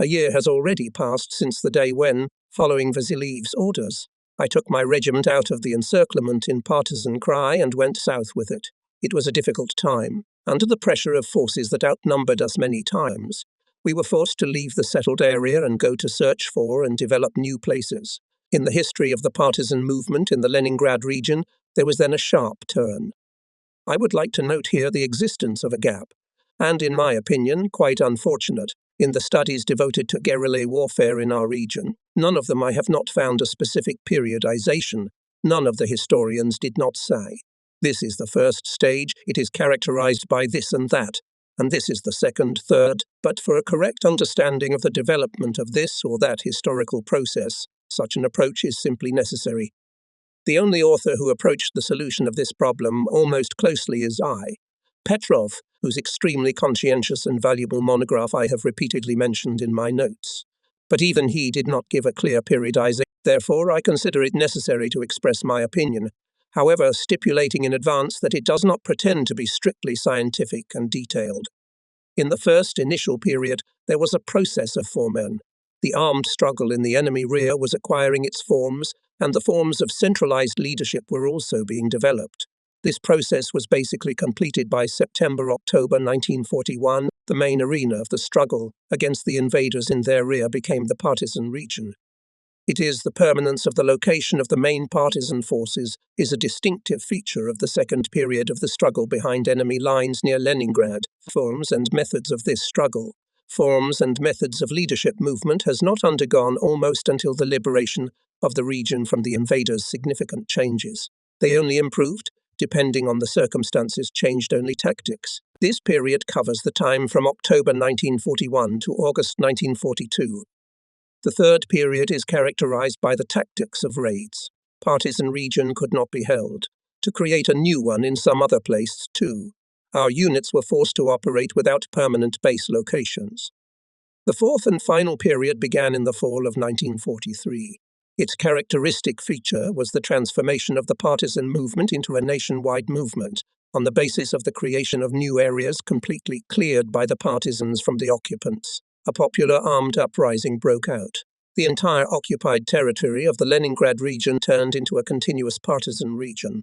A year has already passed since the day when, following Vasilyev's orders, I took my regiment out of the encirclement in partisan cry and went south with it. It was a difficult time. Under the pressure of forces that outnumbered us many times, we were forced to leave the settled area and go to search for and develop new places. In the history of the partisan movement in the Leningrad region, there was then a sharp turn. I would like to note here the existence of a gap, and in my opinion, quite unfortunate, in the studies devoted to guerrilla warfare in our region. None of them I have not found a specific periodization. None of the historians did not say, this is the first stage, it is characterized by this and this is the second, third, but for a correct understanding of the development of this or that historical process, such an approach is simply necessary. The only author who approached the solution of this problem almost closely is I. Petrov, whose extremely conscientious and valuable monograph I have repeatedly mentioned in my notes. But even he did not give a clear periodization, therefore I consider it necessary to express my opinion, however stipulating in advance that it does not pretend to be strictly scientific and detailed. In the first initial period, there was a process of formation. The armed struggle in the enemy rear was acquiring its forms, and the forms of centralized leadership were also being developed. This process was basically completed by September-October 1941. The main arena of the struggle against the invaders in their rear became the partisan region. It is the permanence of the location of the main partisan forces is a distinctive feature of the second period of the struggle behind enemy lines near Leningrad. Forms and methods of this struggle, forms and methods of leadership movement has not undergone almost until the liberation of the region from the invaders significant changes. They only improved, depending on the circumstances, changed only tactics. This period covers the time from October 1941 to August 1942. The third period is characterized by the tactics of raids. Partisan region could not be held. To create a new one in some other place, too. Our units were forced to operate without permanent base locations. The fourth and final period began in the fall of 1943. Its characteristic feature was the transformation of the partisan movement into a nationwide movement, on the basis of the creation of new areas completely cleared by the partisans from the occupants. A popular armed uprising broke out. The entire occupied territory of the Leningrad region turned into a continuous partisan region.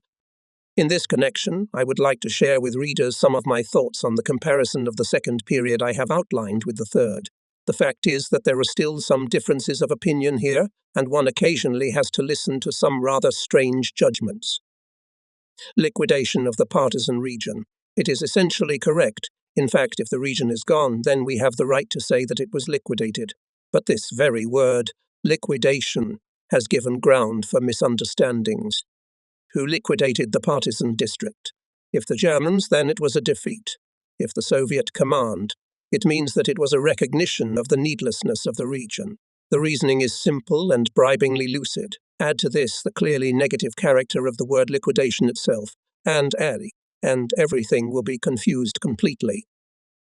In this connection, I would like to share with readers some of my thoughts on the comparison of the second period I have outlined with the third. The fact is that there are still some differences of opinion here, and one occasionally has to listen to some rather strange judgments. Liquidation of the partisan region. It is essentially correct. In fact, if the region is gone, then we have the right to say that it was liquidated. But this very word, liquidation, has given ground for misunderstandings. Who liquidated the partisan district? If the Germans, then it was a defeat. If the Soviet command, it means that it was a recognition of the needlessness of the region. The reasoning is simple and bribingly lucid. Add to this the clearly negative character of the word liquidation itself, and everything will be confused completely.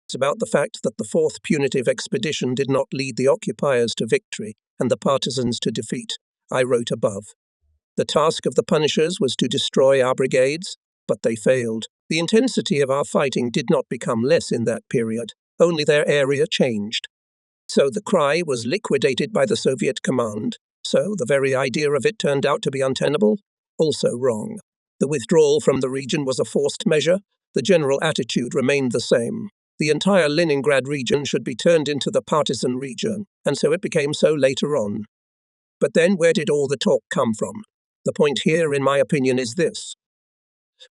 It's about the fact that the fourth punitive expedition did not lead the occupiers to victory and the partisans to defeat, I wrote above. The task of the punishers was to destroy our brigades, but they failed. The intensity of our fighting did not become less in that period, only their area changed. So the cry was liquidated by the Soviet command, so the very idea of it turned out to be untenable, also wrong. The withdrawal from the region was a forced measure, the general attitude remained the same. The entire Leningrad region should be turned into the partisan region, and so it became so later on. But then where did all the talk come from? The point here, in my opinion, is this.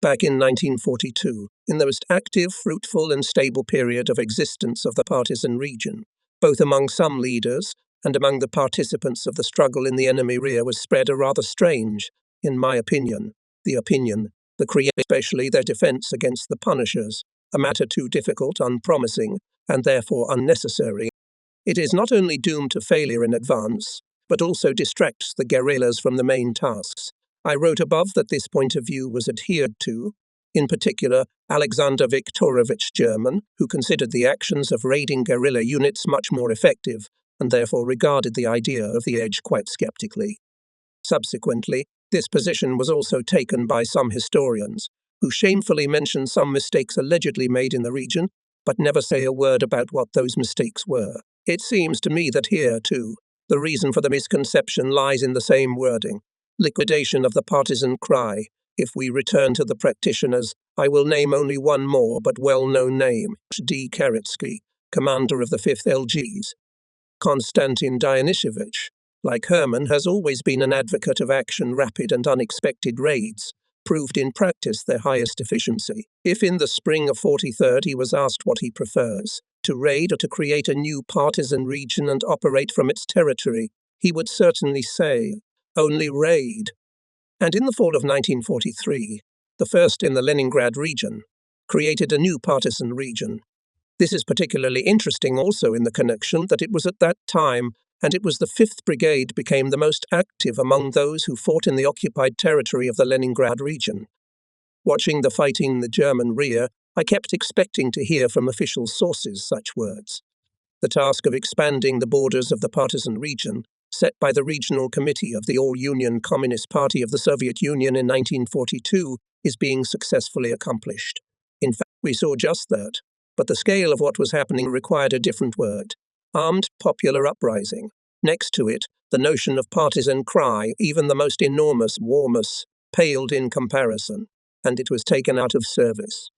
Back in 1942, in the most active, fruitful and stable period of existence of the partisan region, both among some leaders and among the participants of the struggle in the enemy rear was spread a rather strange, in my opinion, the create, especially their defense against the punishers, a matter too difficult, unpromising, and therefore unnecessary. It is not only doomed to failure in advance, but also distracts the guerrillas from the main tasks. I wrote above that this point of view was adhered to, in particular Alexander Viktorovich German, who considered the actions of raiding guerrilla units much more effective, and therefore regarded the idea of the edge quite skeptically. Subsequently, this position was also taken by some historians, who shamefully mention some mistakes allegedly made in the region, but never say a word about what those mistakes were. It seems to me that here, too, the reason for the misconception lies in the same wording: liquidation of the partisan cry. If we return to the practitioners, I will name only one more but well-known name: D. Karetsky, commander of the 5th LGs. Konstantin Dionysevich, like Herman, has always been an advocate of action, rapid and unexpected raids, proved in practice their highest efficiency. If in the spring of 43 he was asked what he prefers, to raid or to create a new partisan region and operate from its territory, he would certainly say, only raid. And in the fall of 1943, the first in the Leningrad region, created a new partisan region. This is particularly interesting also in the connection that it was at that time, and it was the 5th Brigade became the most active among those who fought in the occupied territory of the Leningrad region. Watching the fighting in the German rear, I kept expecting to hear from official sources such words. The task of expanding the borders of the partisan region, set by the Regional Committee of the All-Union Communist Party of the Soviet Union in 1942, is being successfully accomplished. In fact, we saw just that. But the scale of what was happening required a different word: armed popular uprising. Next to it, the notion of partisan cry, even the most enormous warmus, paled in comparison, and it was taken out of service.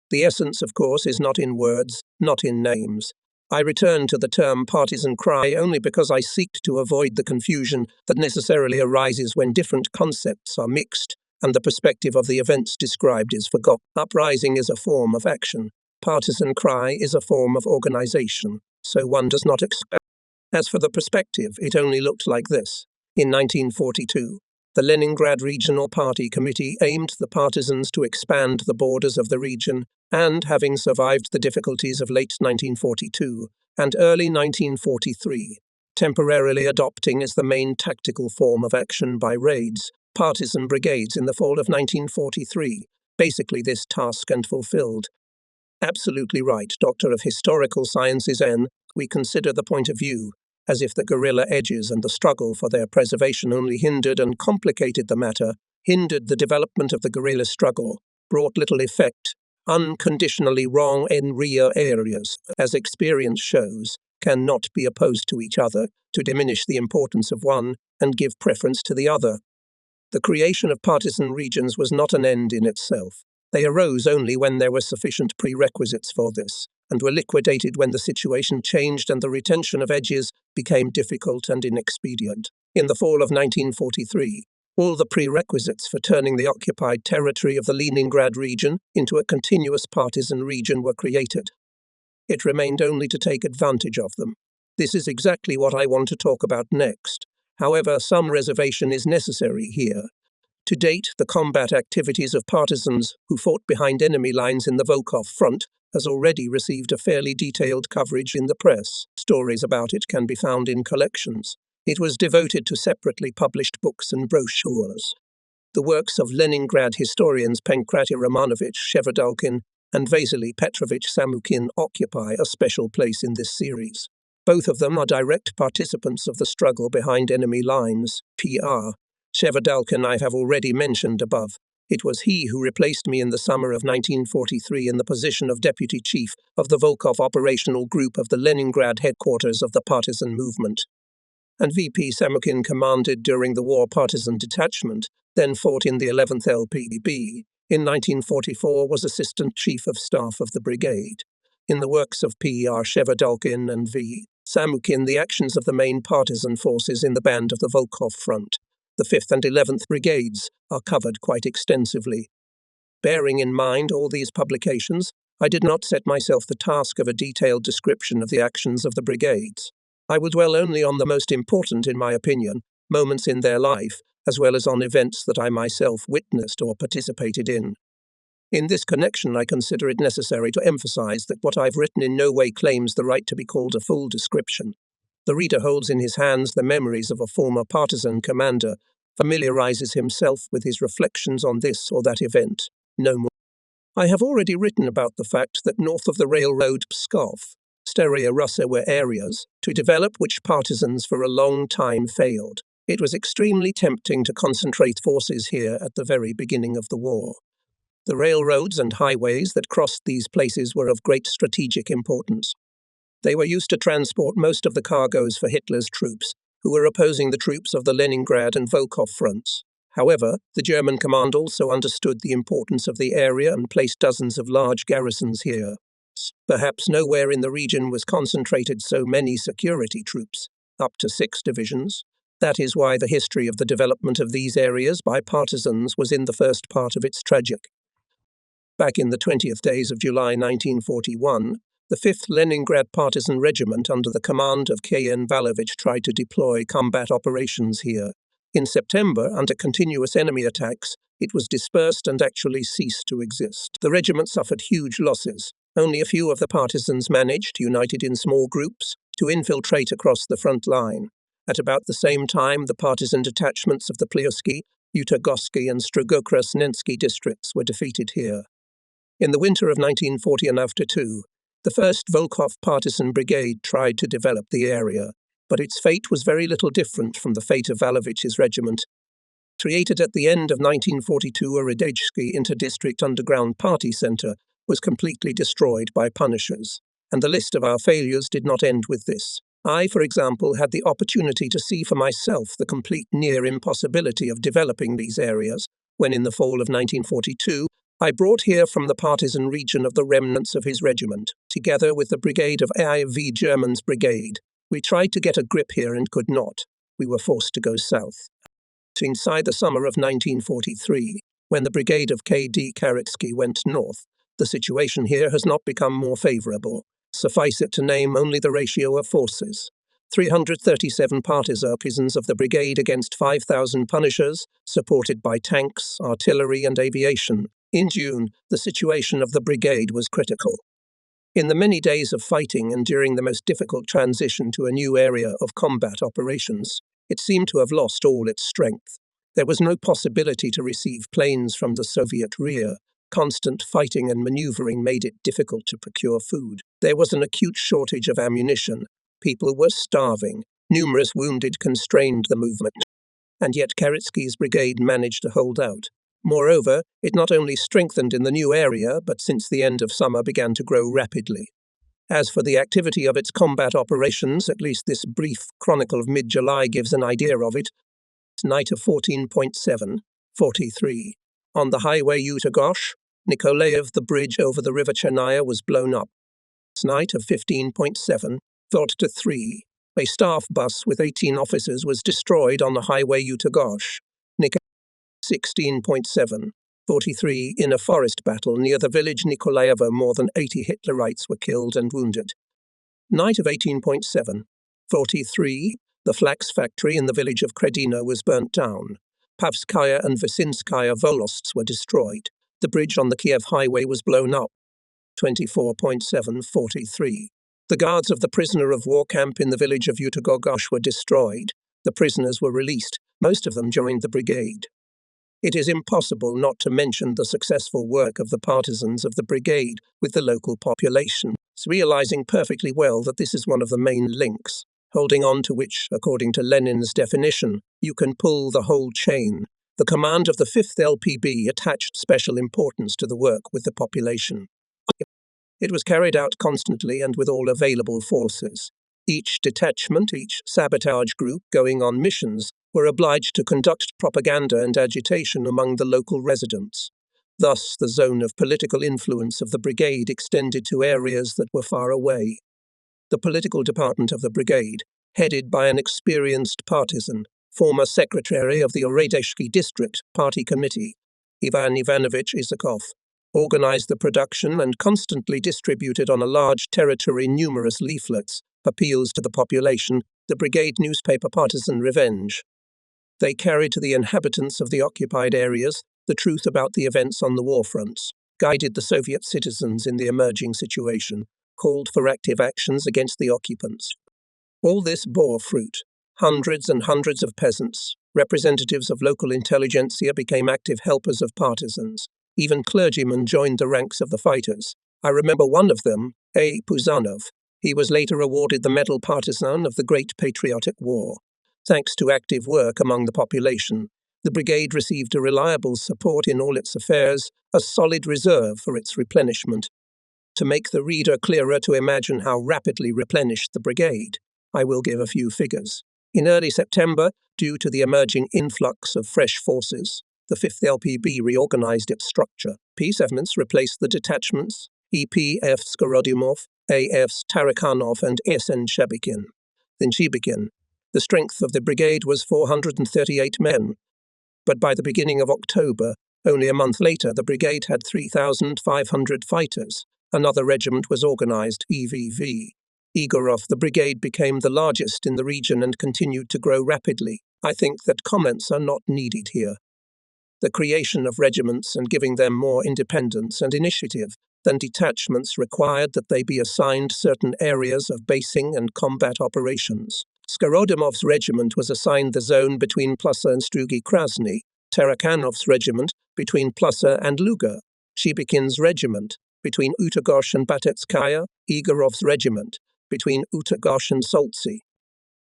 The essence, of course, is not in words, not in names. I return to the term partisan cry only because I seeked to avoid the confusion that necessarily arises when different concepts are mixed and the perspective of the events described is forgotten. Uprising is a form of action. Partisan cry is a form of organization, so one does not expect. As for the perspective, it only looked like this. In 1942, the Leningrad Regional Party Committee aimed the partisans to expand the borders of the region, and, having survived the difficulties of late 1942 and early 1943, temporarily adopting as the main tactical form of action by raids, partisan brigades in the fall of 1943, basically this task and fulfilled. Absolutely right, Doctor of Historical Sciences N. We consider the point of view, as if the guerrilla edges and the struggle for their preservation only hindered and complicated the matter, hindered the development of the guerrilla struggle, brought little effect, unconditionally wrong in rear areas, as experience shows, cannot be opposed to each other, to diminish the importance of one and give preference to the other. The creation of partisan regions was not an end in itself. They arose only when there were sufficient prerequisites for this, and were liquidated when the situation changed and the retention of edges became difficult and inexpedient. In the fall of 1943, all the prerequisites for turning the occupied territory of the Leningrad region into a continuous partisan region were created. It remained only to take advantage of them. This is exactly what I want to talk about next. However, some reservation is necessary here. To date, the combat activities of partisans who fought behind enemy lines in the Volkhov front has already received a fairly detailed coverage in the press. Stories about it can be found in collections. It was devoted to separately published books and brochures. The works of Leningrad historians Pankrati Romanovich Shevardalkin and Vasily Petrovich Samukhin occupy a special place in this series. Both of them are direct participants of the struggle behind enemy lines, PR. Shevardalkin I have already mentioned above. It was he who replaced me in the summer of 1943 in the position of Deputy Chief of the Volkhov Operational Group of the Leningrad headquarters of the partisan movement. And VP Samukhin commanded during the war partisan detachment, then fought in the 11th LPB. In 1944 was Assistant Chief of Staff of the brigade. In the works of P.R. Shevardalkin and V. Samukhin, the actions of the main partisan forces in the band of the Volkhov front, the 5th and 11th Brigades, are covered quite extensively. Bearing in mind all these publications, I did not set myself the task of a detailed description of the actions of the brigades. I will dwell only on the most important, in my opinion, moments in their life, as well as on events that I myself witnessed or participated in. In this connection, I consider it necessary to emphasize that what I've written in no way claims the right to be called a full description. The reader holds in his hands the memories of a former partisan commander, familiarizes himself with his reflections on this or that event, no more. I have already written about the fact that north of the railroad Pskov, Staraya Russa were areas to develop which partisans for a long time failed. It was extremely tempting to concentrate forces here at the very beginning of the war. The railroads and highways that crossed these places were of great strategic importance. They were used to transport most of the cargoes for Hitler's troops, who were opposing the troops of the Leningrad and Volkhov fronts. However, the German command also understood the importance of the area and placed dozens of large garrisons here. Perhaps nowhere in the region was concentrated so many security troops, up to 6 divisions. That is why the history of the development of these areas by partisans was in the first part of its tragic. Back in the 20th days of July 1941, the 5th Leningrad Partisan Regiment under the command of K.N. Valovich tried to deploy combat operations here. In September, under continuous enemy attacks, it was dispersed and actually ceased to exist. The regiment suffered huge losses. Only a few of the partisans managed, united in small groups, to infiltrate across the front line. At about the same time, the partisan detachments of the Pliosky, Yutagovsky and Strugokrasnensky districts were defeated here. In the winter of 1940 and after too, the 1st Volkhov Partisan Brigade tried to develop the area, but its fate was very little different from the fate of Valovich's regiment. Created at the end of 1942, a Radejski inter-district underground party centre was completely destroyed by Punishers, and the list of our failures did not end with this. I, for example, had the opportunity to see for myself the complete near impossibility of developing these areas when, in the fall of 1942, I brought here from the partisan region of the remnants of his regiment, together with the brigade of IV German's brigade. We tried to get a grip here and could not. We were forced to go south. Inside the summer of 1943, when the brigade of K.D. Karetsky went north, the situation here has not become more favourable. Suffice it to name only the ratio of forces. 337 partisans of the brigade against 5,000 Punishers, supported by tanks, artillery and aviation. In June, the situation of the brigade was critical. In the many days of fighting and during the most difficult transition to a new area of combat operations, it seemed to have lost all its strength. There was no possibility to receive planes from the Soviet rear. Constant fighting and maneuvering made it difficult to procure food. There was an acute shortage of ammunition. People were starving. Numerous wounded constrained the movement. And yet Karetsky's brigade managed to hold out. Moreover, it not only strengthened in the new area, but since the end of summer began to grow rapidly. As for the activity of its combat operations, at least this brief chronicle of mid-July gives an idea of it. Night of 14.7:43. On the highway Yutagosh, Nikolaev, the bridge over the river Chernaya, was blown up. Night of 15.7:43. A staff bus with 18 officers was destroyed on the highway Yutagosh. 16.7:43. In a forest battle near the village Nikolaevo, more than 80 Hitlerites were killed and wounded. Night of 18.7:43. The flax factory in the village of Kredino was burnt down. Pavskaya and Vysinskaya Volosts were destroyed. The bridge on the Kiev highway was blown up. 24.7:43. The guards of the prisoner of war camp in the village of Yutagogosh were destroyed. The prisoners were released. Most of them joined the brigade. It is impossible not to mention the successful work of the partisans of the brigade with the local population, realizing perfectly well that this is one of the main links, holding on to which, according to Lenin's definition, you can pull the whole chain. The command of the 5th LPB attached special importance to the work with the population. It was carried out constantly and with all available forces. Each detachment, each sabotage group going on missions, were obliged to conduct propaganda and agitation among the local residents. Thus, the zone of political influence of the brigade extended to areas that were far away. The political department of the brigade, headed by an experienced partisan, former secretary of the Radejski district party committee, Ivan Ivanovich Isakov, organized the production and constantly distributed on a large territory numerous leaflets, appeals to the population, the brigade newspaper Partisan Revenge. They carried to the inhabitants of the occupied areas the truth about the events on the war fronts, guided the Soviet citizens in the emerging situation, called for active actions against the occupants. All this bore fruit. Hundreds and hundreds of peasants, representatives of local intelligentsia, became active helpers of partisans. Even clergymen joined the ranks of the fighters. I remember one of them, A. Puzanov. He was later awarded the Medal Partisan of the Great Patriotic War. Thanks to active work among the population, the brigade received a reliable support in all its affairs, a solid reserve for its replenishment. To make the reader clearer to imagine how rapidly replenished the brigade, I will give a few figures. In early September, due to the emerging influx of fresh forces, the 5th LPB reorganized its structure. P7s replaced the detachments EP.F. Skorodimov, A.F.s Tarakhanov and S.N. Shebekin. In Shebekin, the strength of the brigade was 438 men, but by the beginning of October, only a month later, the brigade had 3,500 fighters. Another regiment was organized, EVV. Igorov, the brigade became the largest in the region and continued to grow rapidly. I think that comments are not needed here. The creation of regiments and giving them more independence and initiative than detachments required that they be assigned certain areas of basing and combat operations. Skorodimov's regiment was assigned the zone between Plusa and Strugi Krasny, Tarakhanov's regiment between Plusa and Luga, Shebekin's regiment between Utagosh and Batetskaya, Igorov's regiment between Utagosh and Soltsi.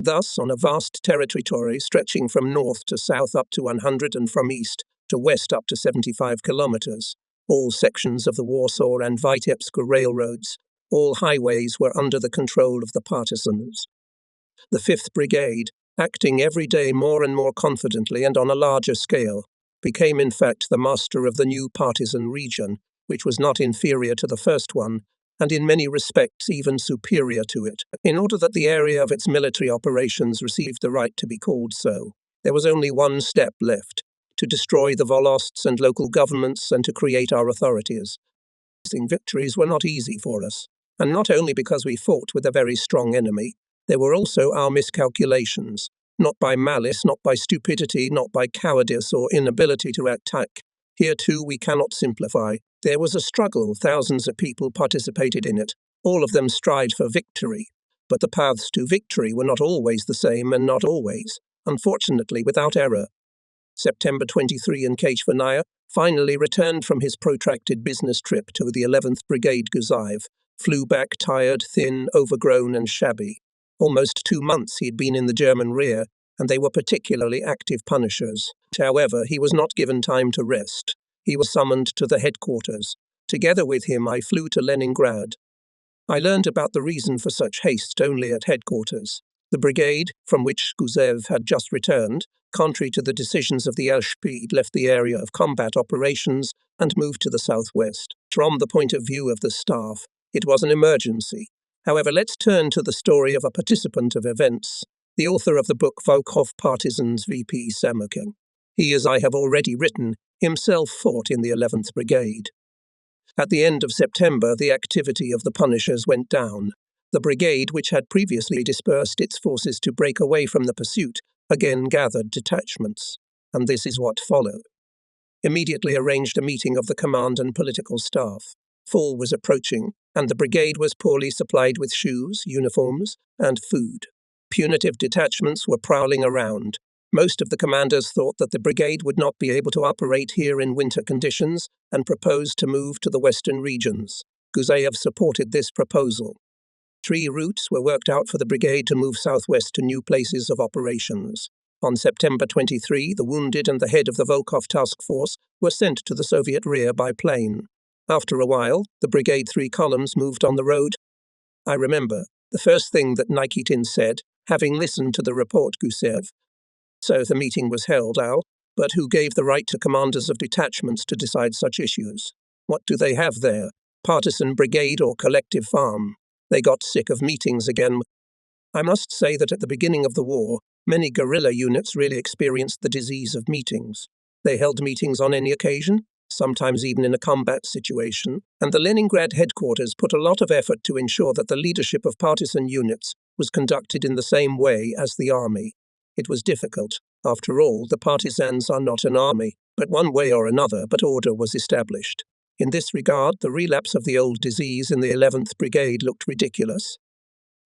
Thus, on a vast territory stretching from north to south up to 100 and from east to west up to 75 kilometers, all sections of the Warsaw and Vitebsk railroads, all highways were under the control of the partisans. The 5th Brigade, acting every day more and more confidently and on a larger scale, became in fact the master of the new partisan region, which was not inferior to the first one, and in many respects even superior to it. In order that the area of its military operations received the right to be called so, there was only one step left: to destroy the volosts and local governments and to create our authorities. Victories were not easy for us, and not only because we fought with a very strong enemy, there were also our miscalculations, not by malice, not by stupidity, not by cowardice or inability to attack. Here too we cannot simplify. There was a struggle, thousands of people participated in it, all of them strived for victory, but the paths to victory were not always the same and not always, unfortunately without error. September 23 and Kachvanaya finally returned from his protracted business trip to the 11th Brigade Guzaev, flew back tired, thin, overgrown and shabby. Almost 2 months he had been in the German rear, and they were particularly active punishers. However, he was not given time to rest. He was summoned to the headquarters. Together with him, I flew to Leningrad. I learned about the reason for such haste only at headquarters. The brigade, from which Guzev had just returned, contrary to the decisions of the Elspid, left the area of combat operations and moved to the southwest. From the point of view of the staff, it was an emergency. However, let's turn to the story of a participant of events, the author of the book Volkov Partisans V.P. Samokin. He, as I have already written, himself fought in the 11th Brigade. At the end of September, the activity of the Punishers went down. The brigade, which had previously dispersed its forces to break away from the pursuit, again gathered detachments, and this is what followed. Immediately arranged a meeting of the command and political staff. Fall was approaching, and the brigade was poorly supplied with shoes, uniforms, and food. Punitive detachments were prowling around. Most of the commanders thought that the brigade would not be able to operate here in winter conditions and proposed to move to the western regions. Guzaev supported this proposal. 3 routes were worked out for the brigade to move southwest to new places of operations. On September 23, the wounded and the head of the Volkov task force were sent to the Soviet rear by plane. After a while, the brigade 3 columns moved on the road. I remember the first thing that Nikitin said, having listened to the report Gusev. So the meeting was held, Al, but who gave the right to commanders of detachments to decide such issues? What do they have there? Partisan brigade or collective farm? They got sick of meetings again. I must say that at the beginning of the war, many guerrilla units really experienced the disease of meetings. They held meetings on any occasion, sometimes even in a combat situation, and the Leningrad headquarters put a lot of effort to ensure that the leadership of partisan units was conducted in the same way as the army. It was difficult. After all, the partisans are not an army, but one way or another, but order was established. In this regard, the relapse of the old disease in the 11th Brigade looked ridiculous.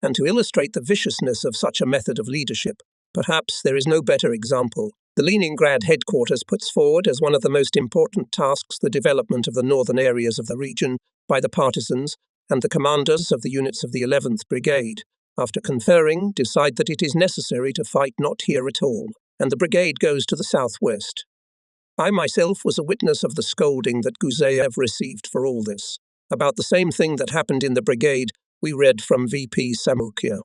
And to illustrate the viciousness of such a method of leadership, perhaps there is no better example. The Leningrad headquarters puts forward as one of the most important tasks the development of the northern areas of the region by the partisans, and the commanders of the units of the 11th Brigade, after conferring, decide that it is necessary to fight not here at all, and the brigade goes to the southwest. I myself was a witness of the scolding that Guzaev received for all this. About the same thing that happened in the brigade, we read from VP Samukia.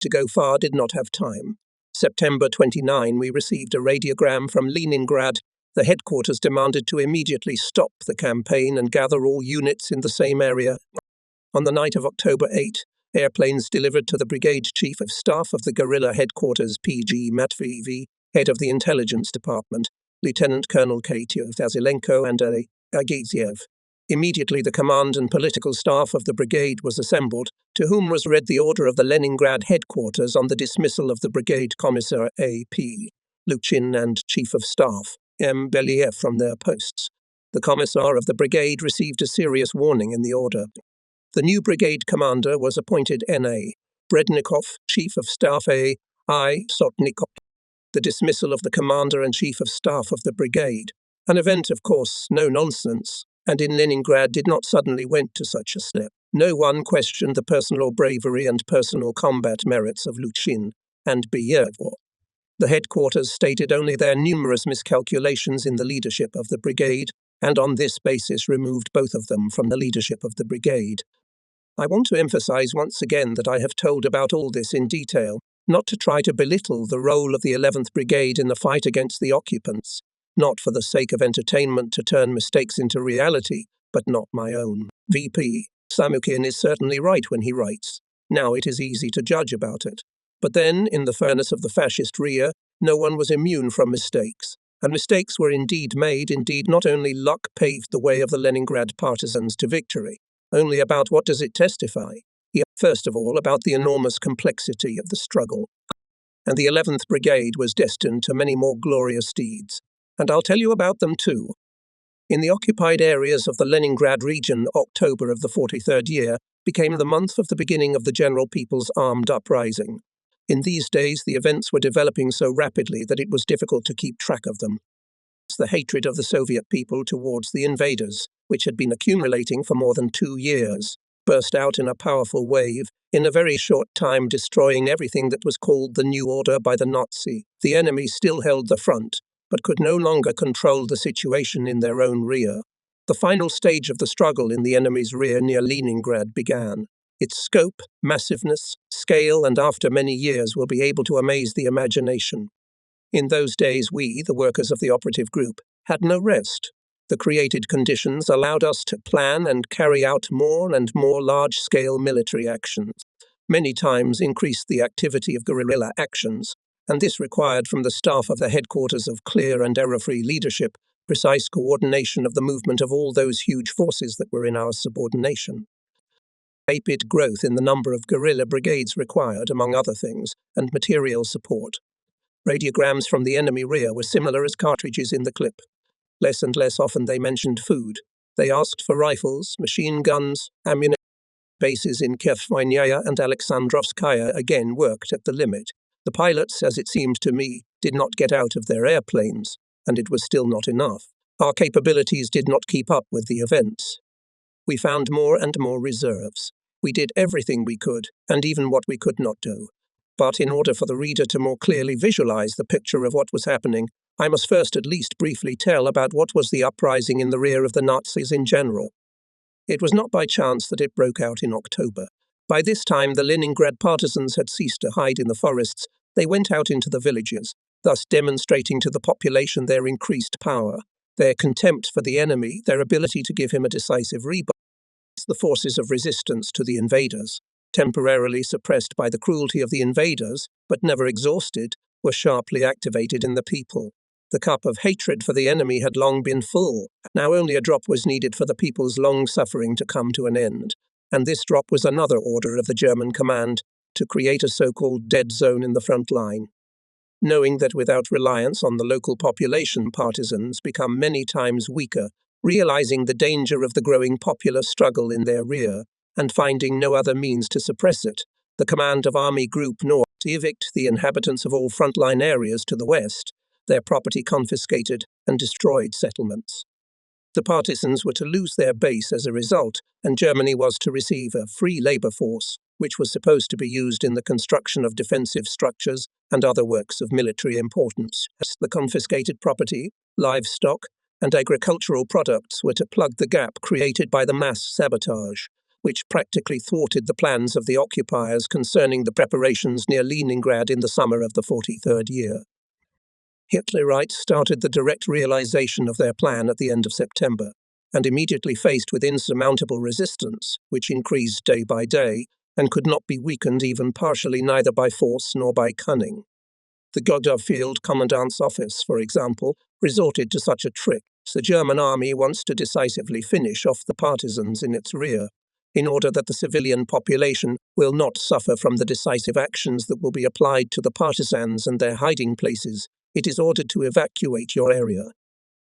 To go far did not have time. September 29, we received a radiogram from Leningrad. The headquarters demanded to immediately stop the campaign and gather all units in the same area. On the night of October 8, airplanes delivered to the Brigade Chief of Staff of the Guerrilla Headquarters PG Matveev, head of the Intelligence Department, Lieutenant Colonel Katyov Vasilenko and Agiziev. Immediately the command and political staff of the brigade was assembled, to whom was read the order of the Leningrad headquarters on the dismissal of the brigade commissar A.P. Luchin and Chief of Staff M. Believ from their posts. The commissar of the brigade received a serious warning in the order. The new brigade commander was appointed N.A. Brednikov, Chief of Staff A.I. Sotnikov. The dismissal of the commander and chief of staff of the brigade. An event, of course, no nonsense, and in Leningrad did not suddenly went to such a step. No one questioned the personal bravery and personal combat merits of Luchin and Believ. The headquarters stated only their numerous miscalculations in the leadership of the brigade, and on this basis removed both of them from the leadership of the brigade. I want to emphasize once again that I have told about all this in detail, not to try to belittle the role of the 11th Brigade in the fight against the occupants, not for the sake of entertainment to turn mistakes into reality, but not my own. VP Samukin is certainly right when he writes, "Now it is easy to judge about it." But then, in the furnace of the fascist rear, no one was immune from mistakes. And mistakes were indeed made, indeed not only luck paved the way of the Leningrad partisans to victory. Only about what does it testify? First of all, about the enormous complexity of the struggle. And the 11th Brigade was destined to many more glorious deeds. And I'll tell you about them too. In the occupied areas of the Leningrad region, October of the 43rd year became the month of the beginning of the General People's Armed Uprising. In these days, the events were developing so rapidly that it was difficult to keep track of them. The hatred of the Soviet people towards the invaders, which had been accumulating for more than 2 years, burst out in a powerful wave, in a very short time destroying everything that was called the New Order by the Nazi. The enemy still held the front, but could no longer control the situation in their own rear. The final stage of the struggle in the enemy's rear near Leningrad began. Its scope, massiveness, scale, and after many years will be able to amaze the imagination. In those days we, the workers of the operative group, had no rest. The created conditions allowed us to plan and carry out more and more large-scale military actions, many times increased the activity of guerrilla actions, and this required from the staff of the headquarters of clear and error-free leadership precise coordination of the movement of all those huge forces that were in our subordination. Rapid growth in the number of guerrilla brigades required, among other things, and material support. Radiograms from the enemy rear were similar as cartridges in the clip. Less and less often they mentioned food. They asked for rifles, machine guns, ammunition. Bases in Kiev-Voynaya and Alexandrovskaya again worked at the limit. The pilots, as it seemed to me, did not get out of their airplanes, and it was still not enough. Our capabilities did not keep up with the events. We found more and more reserves. We did everything we could, and even what we could not do. But in order for the reader to more clearly visualize the picture of what was happening, I must first at least briefly tell about what was the uprising in the rear of the Nazis in general. It was not by chance that it broke out in October. By this time, the Leningrad partisans had ceased to hide in the forests. They went out into the villages, thus demonstrating to the population their increased power, their contempt for the enemy, their ability to give him a decisive rebuff. The forces of resistance to the invaders, temporarily suppressed by the cruelty of the invaders, but never exhausted, were sharply activated in the people. The cup of hatred for the enemy had long been full. Now only a drop was needed for the people's long suffering to come to an end. And this drop was another order of the German command to create a so-called dead zone in the front line. Knowing that without reliance on the local population, partisans become many times weaker, realizing the danger of the growing popular struggle in their rear, and finding no other means to suppress it, the command of Army Group North evicted the inhabitants of all frontline areas to the west, their property confiscated, and destroyed settlements. The partisans were to lose their base as a result, and Germany was to receive a free labor force, which was supposed to be used in the construction of defensive structures and other works of military importance. The confiscated property, livestock, and agricultural products were to plug the gap created by the mass sabotage, which practically thwarted the plans of the occupiers concerning the preparations near Leningrad in the summer of the 43rd year. Hitlerites started the direct realization of their plan at the end of September, and immediately faced with insurmountable resistance, which increased day by day, and could not be weakened even partially neither by force nor by cunning. The Godov Field Commandant's office, for example, resorted to such a trick. The German army wants to decisively finish off the partisans in its rear, in order that the civilian population will not suffer from the decisive actions that will be applied to the partisans and their hiding places. It is ordered to evacuate your area.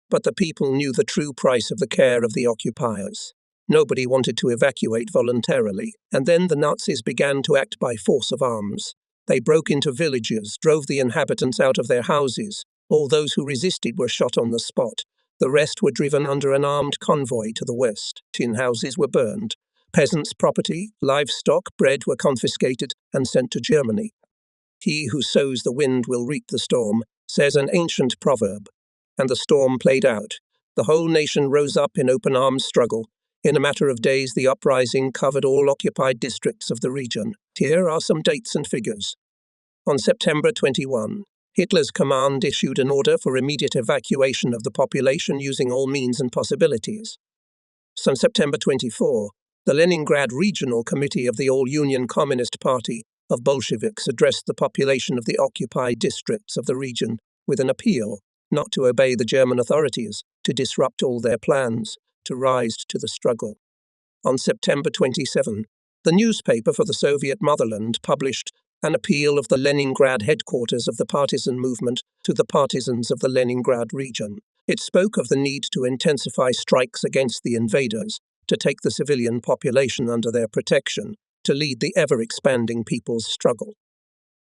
But the people knew the true price of the care of the occupiers. Nobody wanted to evacuate voluntarily, and then the Nazis began to act by force of arms. They broke into villages, drove the inhabitants out of their houses. All those who resisted were shot on the spot. The rest were driven under an armed convoy to the west. Tin houses were burned. Peasants' property, livestock, bread were confiscated and sent to Germany. He who sows the wind will reap the storm, says an ancient proverb. And the storm played out. The whole nation rose up in open arms struggle. In a matter of days, the uprising covered all occupied districts of the region. Here are some dates and figures. On September 21, Hitler's command issued an order for immediate evacuation of the population using all means and possibilities. On September 24, the Leningrad Regional Committee of the All-Union Communist Party of Bolsheviks addressed the population of the occupied districts of the region with an appeal not to obey the German authorities, to disrupt all their plans, to rise to the struggle. On September 27, the newspaper for the Soviet motherland published an appeal of the Leningrad headquarters of the partisan movement to the partisans of the Leningrad region. It spoke of the need to intensify strikes against the invaders, to take the civilian population under their protection, to lead the ever-expanding people's struggle.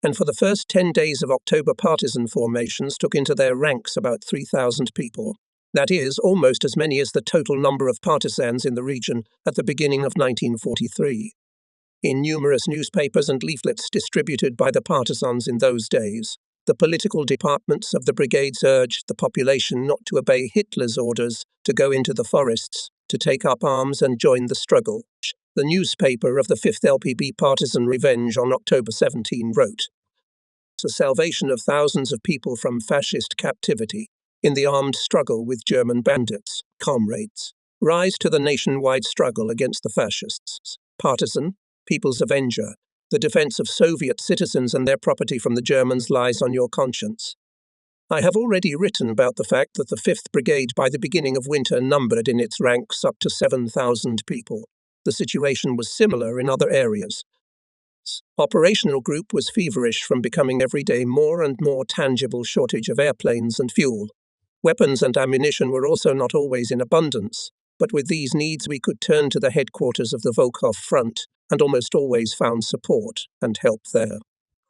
And for the first 10 days of October, partisan formations took into their ranks about 3,000 people. That is, almost as many as the total number of partisans in the region at the beginning of 1943. In numerous newspapers and leaflets distributed by the partisans in those days, the political departments of the brigades urged the population not to obey Hitler's orders, to go into the forests, to take up arms and join the struggle. The newspaper of the 5th LPB Partisan Revenge on October 17 wrote, "The salvation of thousands of people from fascist captivity in the armed struggle with German bandits, comrades. Rise to the nationwide struggle against the fascists. Partisan, People's Avenger. The defense of Soviet citizens and their property from the Germans lies on your conscience." I have already written about the fact that the 5th Brigade by the beginning of winter numbered in its ranks up to 7,000 people. The situation was similar in other areas. Operational group was feverish from becoming every day more and more tangible shortage of airplanes and fuel. Weapons and ammunition were also not always in abundance, but with these needs we could turn to the headquarters of the Volkhov Front and almost always found support and help there.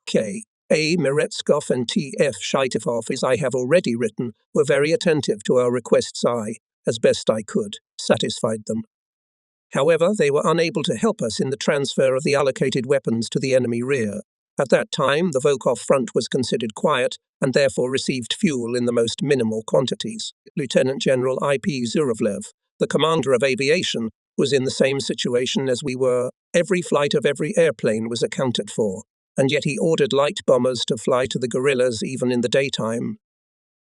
K.A. Meretskov and T.F. Shaitifov, as I have already written, were very attentive to our requests. I, as best I could, satisfied them. However, they were unable to help us in the transfer of the allocated weapons to the enemy rear. At that time, the Volkhov Front was considered quiet and therefore received fuel in the most minimal quantities. Lieutenant General I.P. Zurovlev, the commander of aviation, was in the same situation as we were. Every flight of every airplane was accounted for, and yet he ordered light bombers to fly to the guerrillas even in the daytime.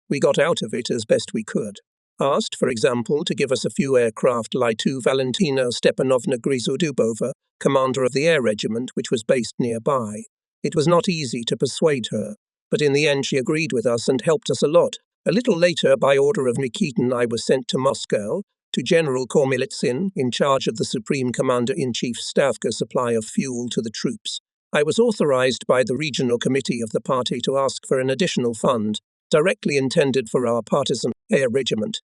We got out of it as best we could. Asked, for example, to give us a few aircraft to Valentina Stepanovna Grizudubova, commander of the air regiment which was based nearby. It was not easy to persuade her, but in the end she agreed with us and helped us a lot. A little later, by order of Nikitin, I was sent to Moscow, to General Kormilitsin, in charge of the Supreme Commander-in-Chief's Stavka supply of fuel to the troops. I was authorized by the Regional Committee of the party to ask for an additional fund, directly intended for our partisan air regiment.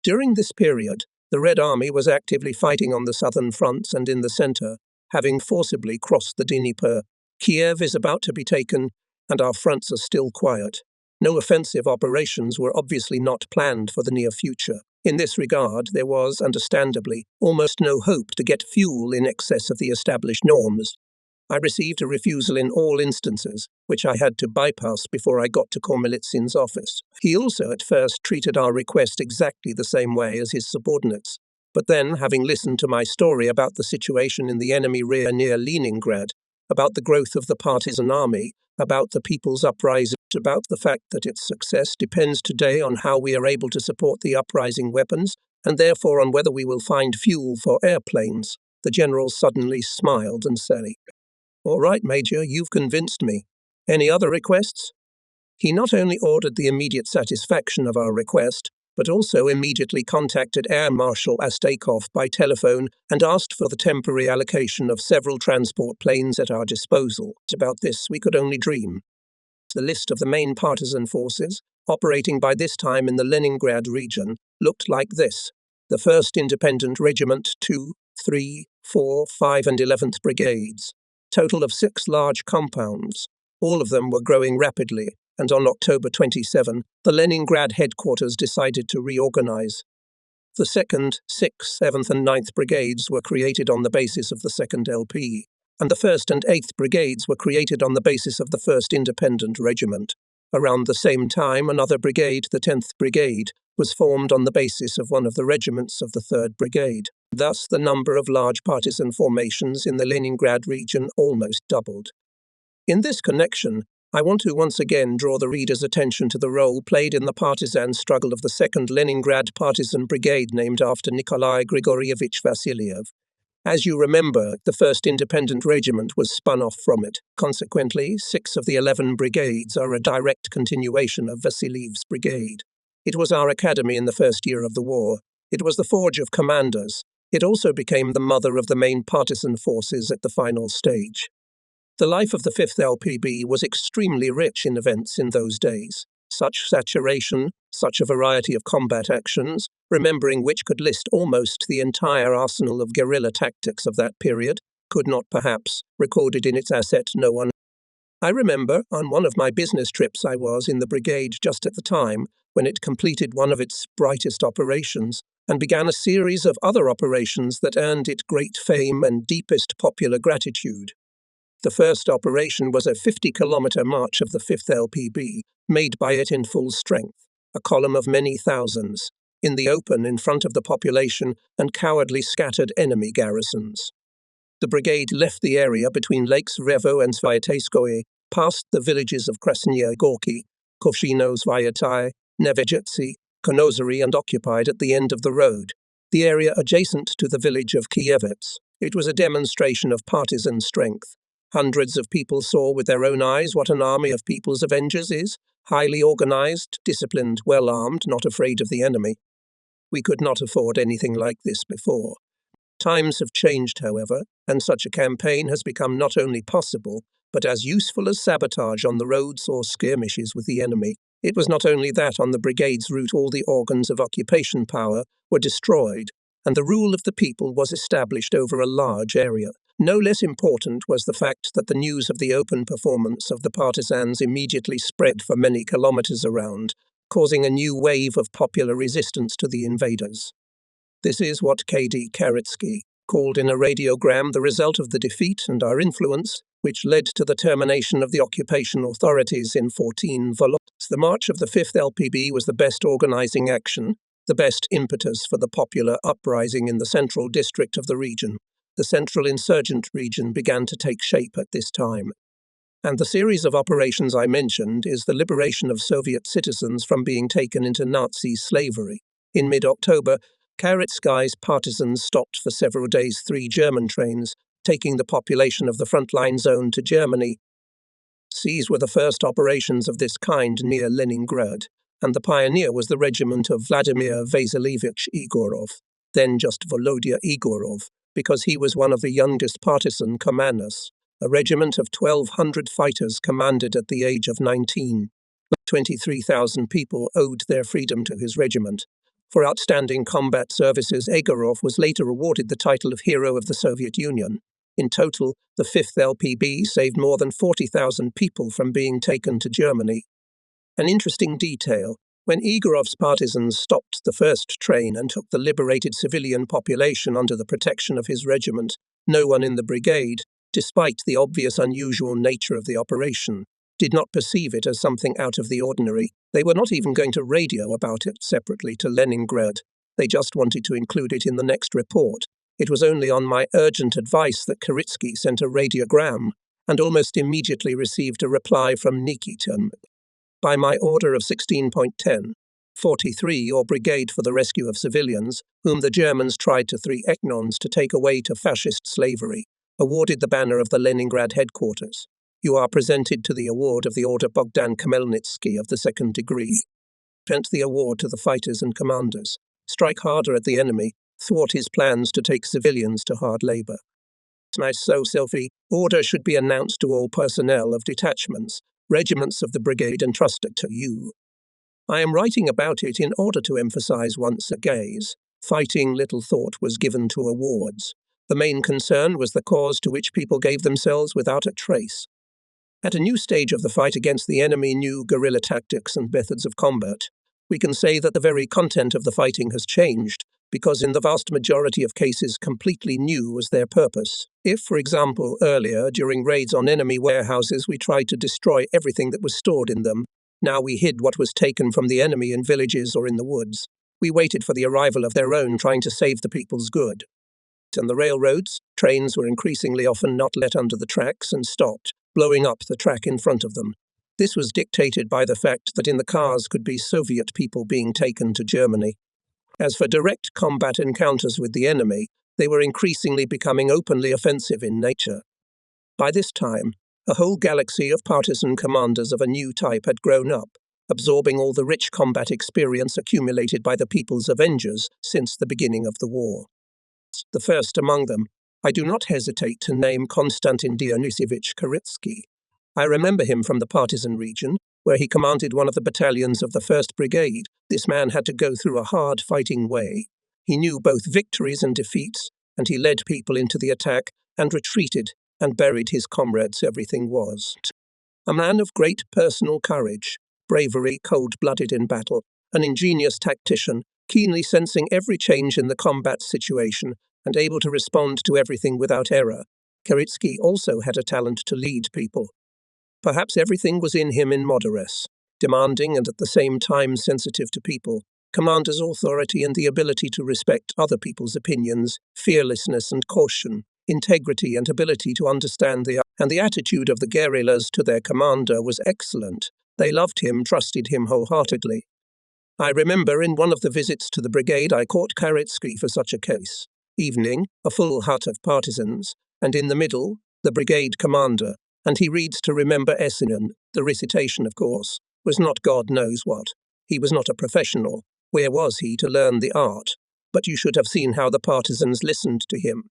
During this period, the Red Army was actively fighting on the southern fronts and in the center, having forcibly crossed the Dnieper. Kiev is about to be taken, and our fronts are still quiet. No offensive operations were obviously not planned for the near future. In this regard, there was, understandably, almost no hope to get fuel in excess of the established norms. I received a refusal in all instances, which I had to bypass before I got to Kormelitsin's office. He also at first treated our request exactly the same way as his subordinates. But then, having listened to my story about the situation in the enemy rear near Leningrad, about the growth of the partisan army, about the people's uprising, about the fact that its success depends today on how we are able to support the uprising weapons, and therefore on whether we will find fuel for airplanes, the general suddenly smiled and said, "All right, Major, you've convinced me. Any other requests?" He not only ordered the immediate satisfaction of our request, but also immediately contacted Air Marshal Astakov by telephone and asked for the temporary allocation of several transport planes at our disposal. About this, we could only dream. The list of the main partisan forces, operating by this time in the Leningrad region, looked like this: the 1st Independent Regiment, 2, 3, 4, 5 and 11th Brigades. Total of 6 large compounds. All of them were growing rapidly, and on October 27, the Leningrad headquarters decided to reorganize. The 2nd, 6th, 7th and 9th Brigades were created on the basis of the 2nd LP, and the 1st and 8th Brigades were created on the basis of the 1st Independent Regiment. Around the same time, another brigade, the 10th Brigade, was formed on the basis of one of the regiments of the 3rd Brigade. Thus, the number of large partisan formations in the Leningrad region almost doubled. In this connection, I want to once again draw the reader's attention to the role played in the partisan struggle of the 2nd Leningrad Partisan Brigade named after Nikolai Grigorievich Vassiliev. As you remember, the 1st Independent Regiment was spun off from it. Consequently, 6 of the 11 brigades are a direct continuation of Vassiliev's brigade. It was our academy in the first year of the war. It was the forge of commanders. It also became the mother of the main partisan forces at the final stage. The life of the 5th LPB was extremely rich in events in those days. Such saturation, such a variety of combat actions, remembering which could list almost the entire arsenal of guerrilla tactics of that period, could not perhaps, recorded in its asset no one. I remember, on one of my business trips I was in the brigade just at the time, when it completed one of its brightest operations, and began a series of other operations that earned it great fame and deepest popular gratitude. The first operation was a 50-kilometre march of the 5th LPB, made by it in full strength, a column of many thousands, in the open in front of the population and cowardly scattered enemy garrisons. The brigade left the area between Lakes Revo and Sviatayskoye, past the villages of Krasnye Gorky, Kovshino Sviatai, Nevejetsi, Konozary, and occupied at the end of the road, the area adjacent to the village of Kievets. It was a demonstration of partisan strength. Hundreds of people saw with their own eyes what an army of people's avengers is, highly organized, disciplined, well-armed, not afraid of the enemy. We could not afford anything like this before. Times have changed, however, and such a campaign has become not only possible, but as useful as sabotage on the roads or skirmishes with the enemy. It was not only that on the brigade's route all the organs of occupation power were destroyed, and the rule of the people was established over a large area. No less important was the fact that the news of the open performance of the partisans immediately spread for many kilometers around, causing a new wave of popular resistance to the invaders. This is what K.D. Karetsky called in a radiogram the result of the defeat and our influence, which led to the termination of the occupation authorities in 14 Volot. The march of the 5th LPB was the best organizing action, the best impetus for the popular uprising in the central district of the region. The central insurgent region began to take shape at this time. And the series of operations I mentioned is the liberation of Soviet citizens from being taken into Nazi slavery. In mid-October, Karetsky's partisans stopped for several days 3 German trains, taking the population of the frontline zone to Germany. These were the first operations of this kind near Leningrad, and the pioneer was the regiment of Vladimir Vasilievich Igorov, then just Volodya Igorov, because he was one of the youngest partisan commanders, a regiment of 1,200 fighters commanded at the age of 19. 23,000 people owed their freedom to his regiment. For outstanding combat services, Egorov was later awarded the title of Hero of the Soviet Union. In total, the 5th LPB saved more than 40,000 people from being taken to Germany. An interesting detail: when Igorov's partisans stopped the first train and took the liberated civilian population under the protection of his regiment, no one in the brigade, despite the obvious unusual nature of the operation, did not perceive it as something out of the ordinary. They were not even going to radio about it separately to Leningrad. They just wanted to include it in the next report. It was only on my urgent advice that Karitsky sent a radiogram, and almost immediately received a reply from Nikitin. By my order of 16.10, 43, your Brigade for the Rescue of Civilians, whom the Germans tried to 3 eknons to take away to fascist slavery, awarded the banner of the Leningrad headquarters. You are presented to the award of the Order Bogdan Khmelnytsky of the 2nd degree. Present the award to the fighters and commanders. Strike harder at the enemy, thwart his plans to take civilians to hard labor. So, Selfie, order should be announced to all personnel of detachments, regiments of the brigade entrusted to you. I am writing about it in order to emphasize once again, fighting little thought was given to awards. The main concern was the cause to which people gave themselves without a trace. At a new stage of the fight against the enemy, new guerrilla tactics and methods of combat, we can say that the very content of the fighting has changed, because in the vast majority of cases completely new was their purpose. If, for example, earlier, during raids on enemy warehouses, we tried to destroy everything that was stored in them, now we hid what was taken from the enemy in villages or in the woods. We waited for the arrival of their own, trying to save the people's good. On the railroads, trains were increasingly often not let under the tracks and stopped, blowing up the track in front of them. This was dictated by the fact that in the cars could be Soviet people being taken to Germany. As for direct combat encounters with the enemy, they were increasingly becoming openly offensive in nature. By this time, a whole galaxy of partisan commanders of a new type had grown up, absorbing all the rich combat experience accumulated by the People's Avengers since the beginning of the war. The first among them, I do not hesitate to name Konstantin Dionysevich Karitsky. I remember him from the partisan region, where he commanded one of the battalions of the 1st Brigade. This man had to go through a hard fighting way. He knew both victories and defeats, and he led people into the attack and retreated and buried his comrades. Everything was. A man of great personal courage, bravery, cold-blooded in battle, an ingenious tactician, keenly sensing every change in the combat situation and able to respond to everything without error. Karitsky also had a talent to lead people. Perhaps everything was in him in moderess, demanding and at the same time sensitive to people, commander's authority and the ability to respect other people's opinions, fearlessness and caution, integrity and ability to understand the attitude of the guerrillas to their commander was excellent. They loved him, trusted him wholeheartedly. I remember in one of the visits to the brigade I caught Karitsky for such a case. Evening, a full hut of partisans, and in the middle, the brigade commander, and he reads to remember Essenen. The recitation, of course, was not God knows what. He was not a professional. Where was he to learn the art? But you should have seen how the partisans listened to him.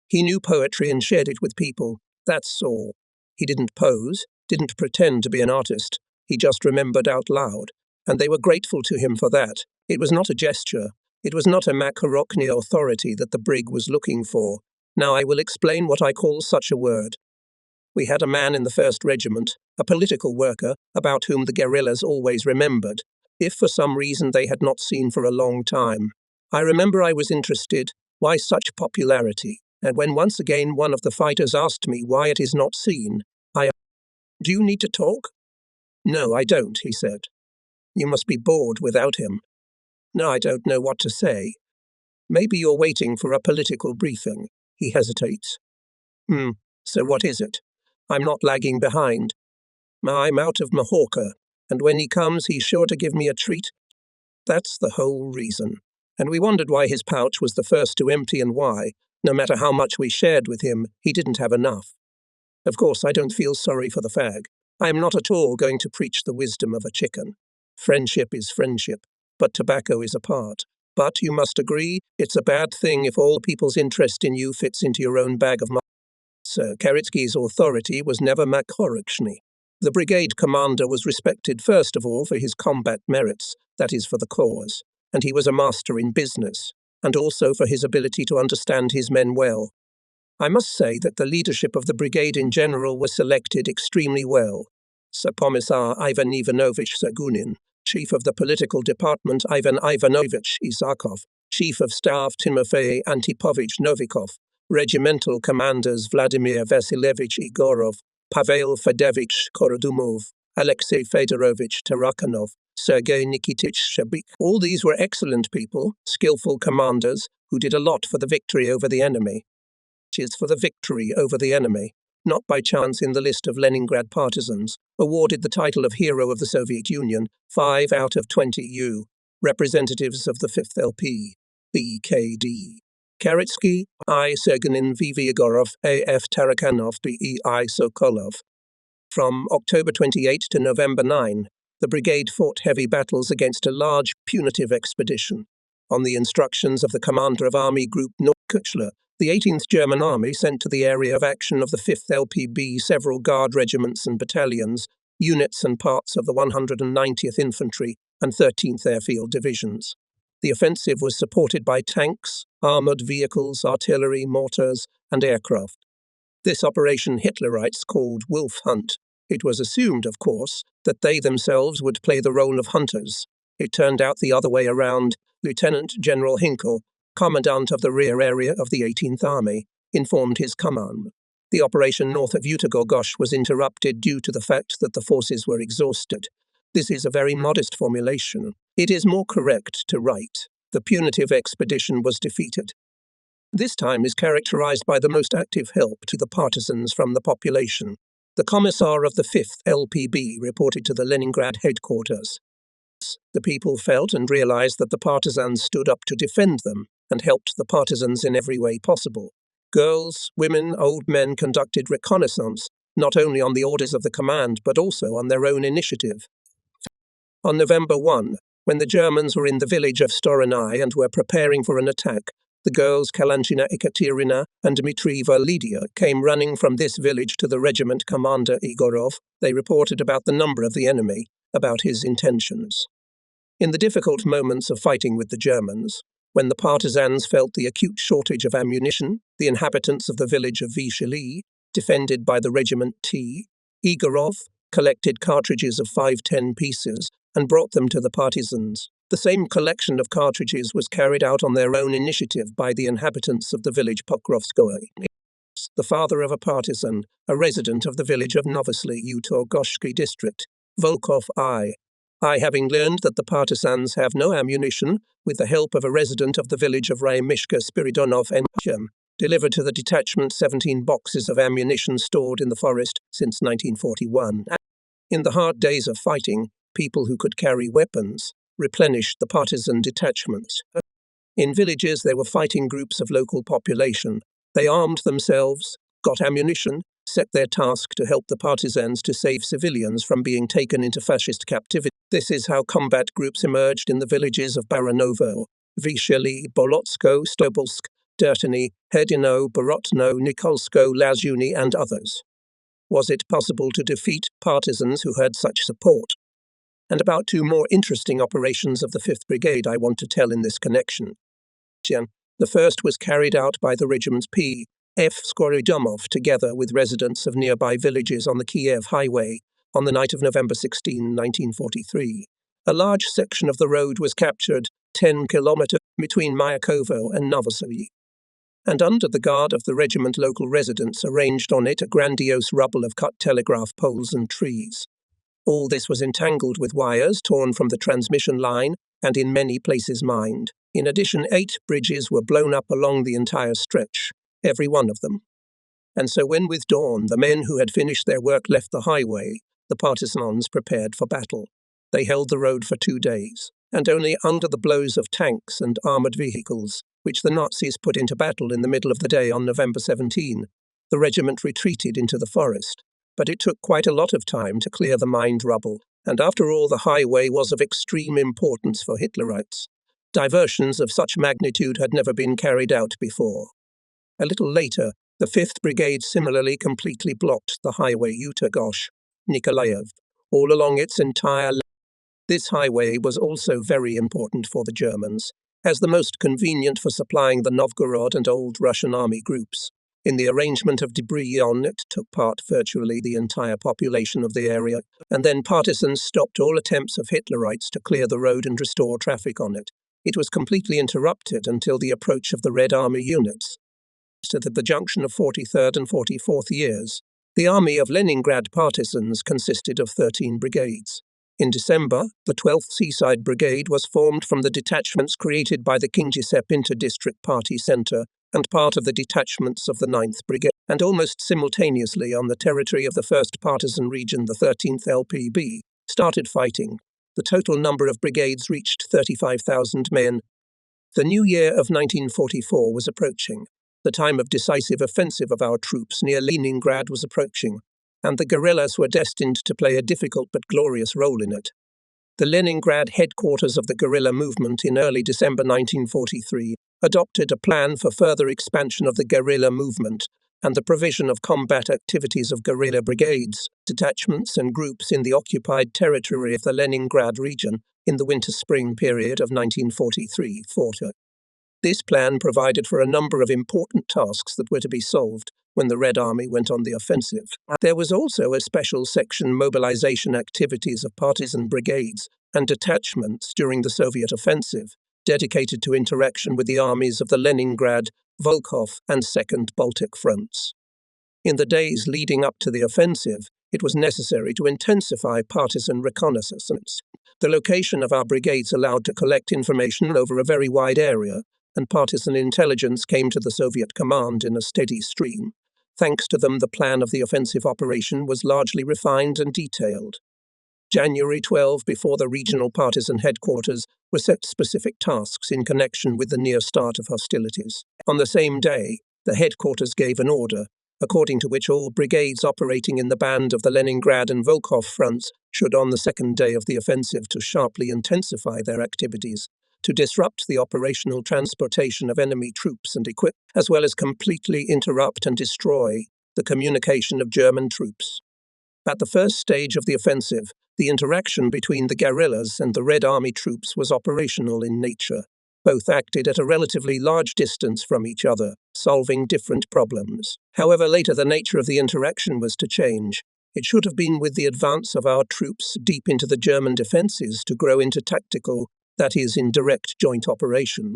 He knew poetry and shared it with people. That's all. He didn't pose, didn't pretend to be an artist. He just remembered out loud, and they were grateful to him for that. It was not a gesture. It was not a makarokny authority that the brig was looking for. Now I will explain what I call such a word. We had a man in the 1st Regiment, a political worker, about whom the guerrillas always remembered, if for some reason they had not seen for a long time. I remember I was interested, why such popularity? And when once again one of the fighters asked me why it is not seen, I asked, "Do you need to talk?" "No, I don't," he said. "You must be bored without him." "No, I don't know what to say." "Maybe you're waiting for a political briefing." He hesitates. So what is it?" "I'm not lagging behind. I'm out of Mahorka, and when he comes he's sure to give me a treat." That's the whole reason. And we wondered why his pouch was the first to empty and why, no matter how much we shared with him, he didn't have enough. Of course, I don't feel sorry for the fag. I am not at all going to preach the wisdom of a chicken. Friendship is friendship, but tobacco is apart. But you must agree, it's a bad thing if all people's interest in you fits into your own bag of money. Sir Karitsky's authority was never makhorokshny. The brigade commander was respected first of all for his combat merits, that is for the cause, and he was a master in business, and also for his ability to understand his men well. I must say that the leadership of the brigade in general was selected extremely well. Sir Commissar Ivan Ivanovich Segunin, Chief of the Political Department Ivan Ivanovich Isakov, Chief of Staff Timofey Antipovich Novikov, Regimental commanders Vladimir Vasilievich Igorov, Pavel Fedevich Korodumov, Alexei Fedorovich Tarakanov, Sergei Nikitich Shabik. All these were excellent people, skillful commanders, who did a lot for the victory over the enemy. It is for the victory over the enemy, not by chance in the list of Leningrad partisans, awarded the title of Hero of the Soviet Union, 5 out of 20 representatives of the 5th LP, BKD. Karitsky, I. Sergenin V. Vigorov, A. F. Tarakanov, B. E. I. Sokolov. From October 28 to November 9, the brigade fought heavy battles against a large punitive expedition. On the instructions of the commander of Army Group Nordkirchler, the 18th German Army sent to the area of action of the 5th LPB several guard regiments and battalions, units and parts of the 190th Infantry and 13th Airfield Divisions. The offensive was supported by tanks, armoured vehicles, artillery, mortars, and aircraft. This operation Hitlerites called Wolf Hunt. It was assumed, of course, that they themselves would play the role of hunters. It turned out the other way around. Lieutenant General Hinkel, commandant of the rear area of the 18th Army, informed his command. The operation north of Yutagogosh was interrupted due to the fact that the forces were exhausted. This is a very modest formulation. It is more correct to write, the punitive expedition was defeated. This time is characterized by the most active help to the partisans from the population. The commissar of the 5th LPB reported to the Leningrad headquarters. The people felt and realized that the partisans stood up to defend them and helped the partisans in every way possible. Girls, women, old men conducted reconnaissance, not only on the orders of the command, but also on their own initiative. On November 1, when the Germans were in the village of Storonai and were preparing for an attack, the girls Kalanchina Ekaterina and Dmitrieva Lydia came running from this village to the regiment commander Igorov. They reported about the number of the enemy, about his intentions. In the difficult moments of fighting with the Germans, when the partisans felt the acute shortage of ammunition, the inhabitants of the village of Vyshely, defended by the regiment T, Igorov collected cartridges of 5-10 pieces and brought them to the partisans. The same collection of cartridges was carried out on their own initiative by the inhabitants of the village Pokrovskoye. The father of a partisan, a resident of the village of Novosly, Utogoshky district, Volkov I, having learned that the partisans have no ammunition, with the help of a resident of the village of Rayamishka Spiridonov and delivered to the detachment 17 boxes of ammunition stored in the forest since 1941. In the hard days of fighting, people who could carry weapons replenished the partisan detachments. In villages, there were fighting groups of local population. They armed themselves, got ammunition, set their task to help the partisans to save civilians from being taken into fascist captivity. This is how combat groups emerged in the villages of Baranovo, Vyshely, Bolotsko, Stobolsk, Dertany, Hedino, Borotno, Nikolsko, Lazuny, and others. Was it possible to defeat partisans who had such support? And about 2 more interesting operations of the 5th Brigade I want to tell in this connection. The first was carried out by the regiments P. F. Skorodomov together with residents of nearby villages on the Kiev Highway on the night of November 16, 1943. A large section of the road was captured 10 kilometers between Mayakovo and Novosely. And under the guard of the regiment, local residents arranged on it a grandiose rubble of cut telegraph poles and trees. All this was entangled with wires torn from the transmission line and in many places mined. In addition, 8 bridges were blown up along the entire stretch, every one of them. And so when with dawn the men who had finished their work left the highway, the partisans prepared for battle. They held the road for 2 days, and only under the blows of tanks and armoured vehicles, which the Nazis put into battle in the middle of the day on November 17, the regiment retreated into the forest. But it took quite a lot of time to clear the mined rubble, and after all the highway was of extreme importance for Hitlerites. Diversions of such magnitude had never been carried out before. A little later, the 5th Brigade similarly completely blocked the highway Yutagosh, Nikolaev, all along its entire length. This highway was also very important for the Germans, as the most convenient for supplying the Novgorod and Old Russian army groups. In the arrangement of debris on it took part virtually the entire population of the area, and then partisans stopped all attempts of Hitlerites to clear the road and restore traffic on it. It was completely interrupted until the approach of the Red Army units. at the junction of 43rd and 44th years. The army of Leningrad partisans consisted of 13 brigades. In December, the 12th Seaside Brigade was formed from the detachments created by the Kingisepp Inter-District Party Centre and part of the detachments of the 9th Brigade, and almost simultaneously on the territory of the 1st Partisan Region, the 13th LPB, started fighting. The total number of brigades reached 35,000 men. The new year of 1944 was approaching. The time of decisive offensive of our troops near Leningrad was approaching, and the guerrillas were destined to play a difficult but glorious role in it. The Leningrad headquarters of the guerrilla movement in early December 1943 adopted a plan for further expansion of the guerrilla movement and the provision of combat activities of guerrilla brigades, detachments and groups in the occupied territory of the Leningrad region in the winter-spring period of 1943-40. This plan provided for a number of important tasks that were to be solved when the Red Army went on the offensive. There was also a special section mobilization activities of partisan brigades and detachments during the Soviet offensive, dedicated to interaction with the armies of the Leningrad, Volkhov, and Second Baltic fronts. In the days leading up to the offensive, it was necessary to intensify partisan reconnaissance. The location of our brigades allowed to collect information over a very wide area, and partisan intelligence came to the Soviet command in a steady stream. Thanks to them, the plan of the offensive operation was largely refined and detailed. January 12, before the regional partisan headquarters, were set specific tasks in connection with the near start of hostilities. On the same day, the headquarters gave an order, according to which all brigades operating in the band of the Leningrad and Volkhov fronts should, on the second day of the offensive, to sharply intensify their activities, to disrupt the operational transportation of enemy troops and equipment, as well as completely interrupt and destroy the communication of German troops. At the first stage of the offensive, the interaction between the guerrillas and the Red Army troops was operational in nature. Both acted at a relatively large distance from each other, solving different problems. However, later the nature of the interaction was to change. It should have been with the advance of our troops deep into the German defences to grow into tactical, that is, in direct joint operation.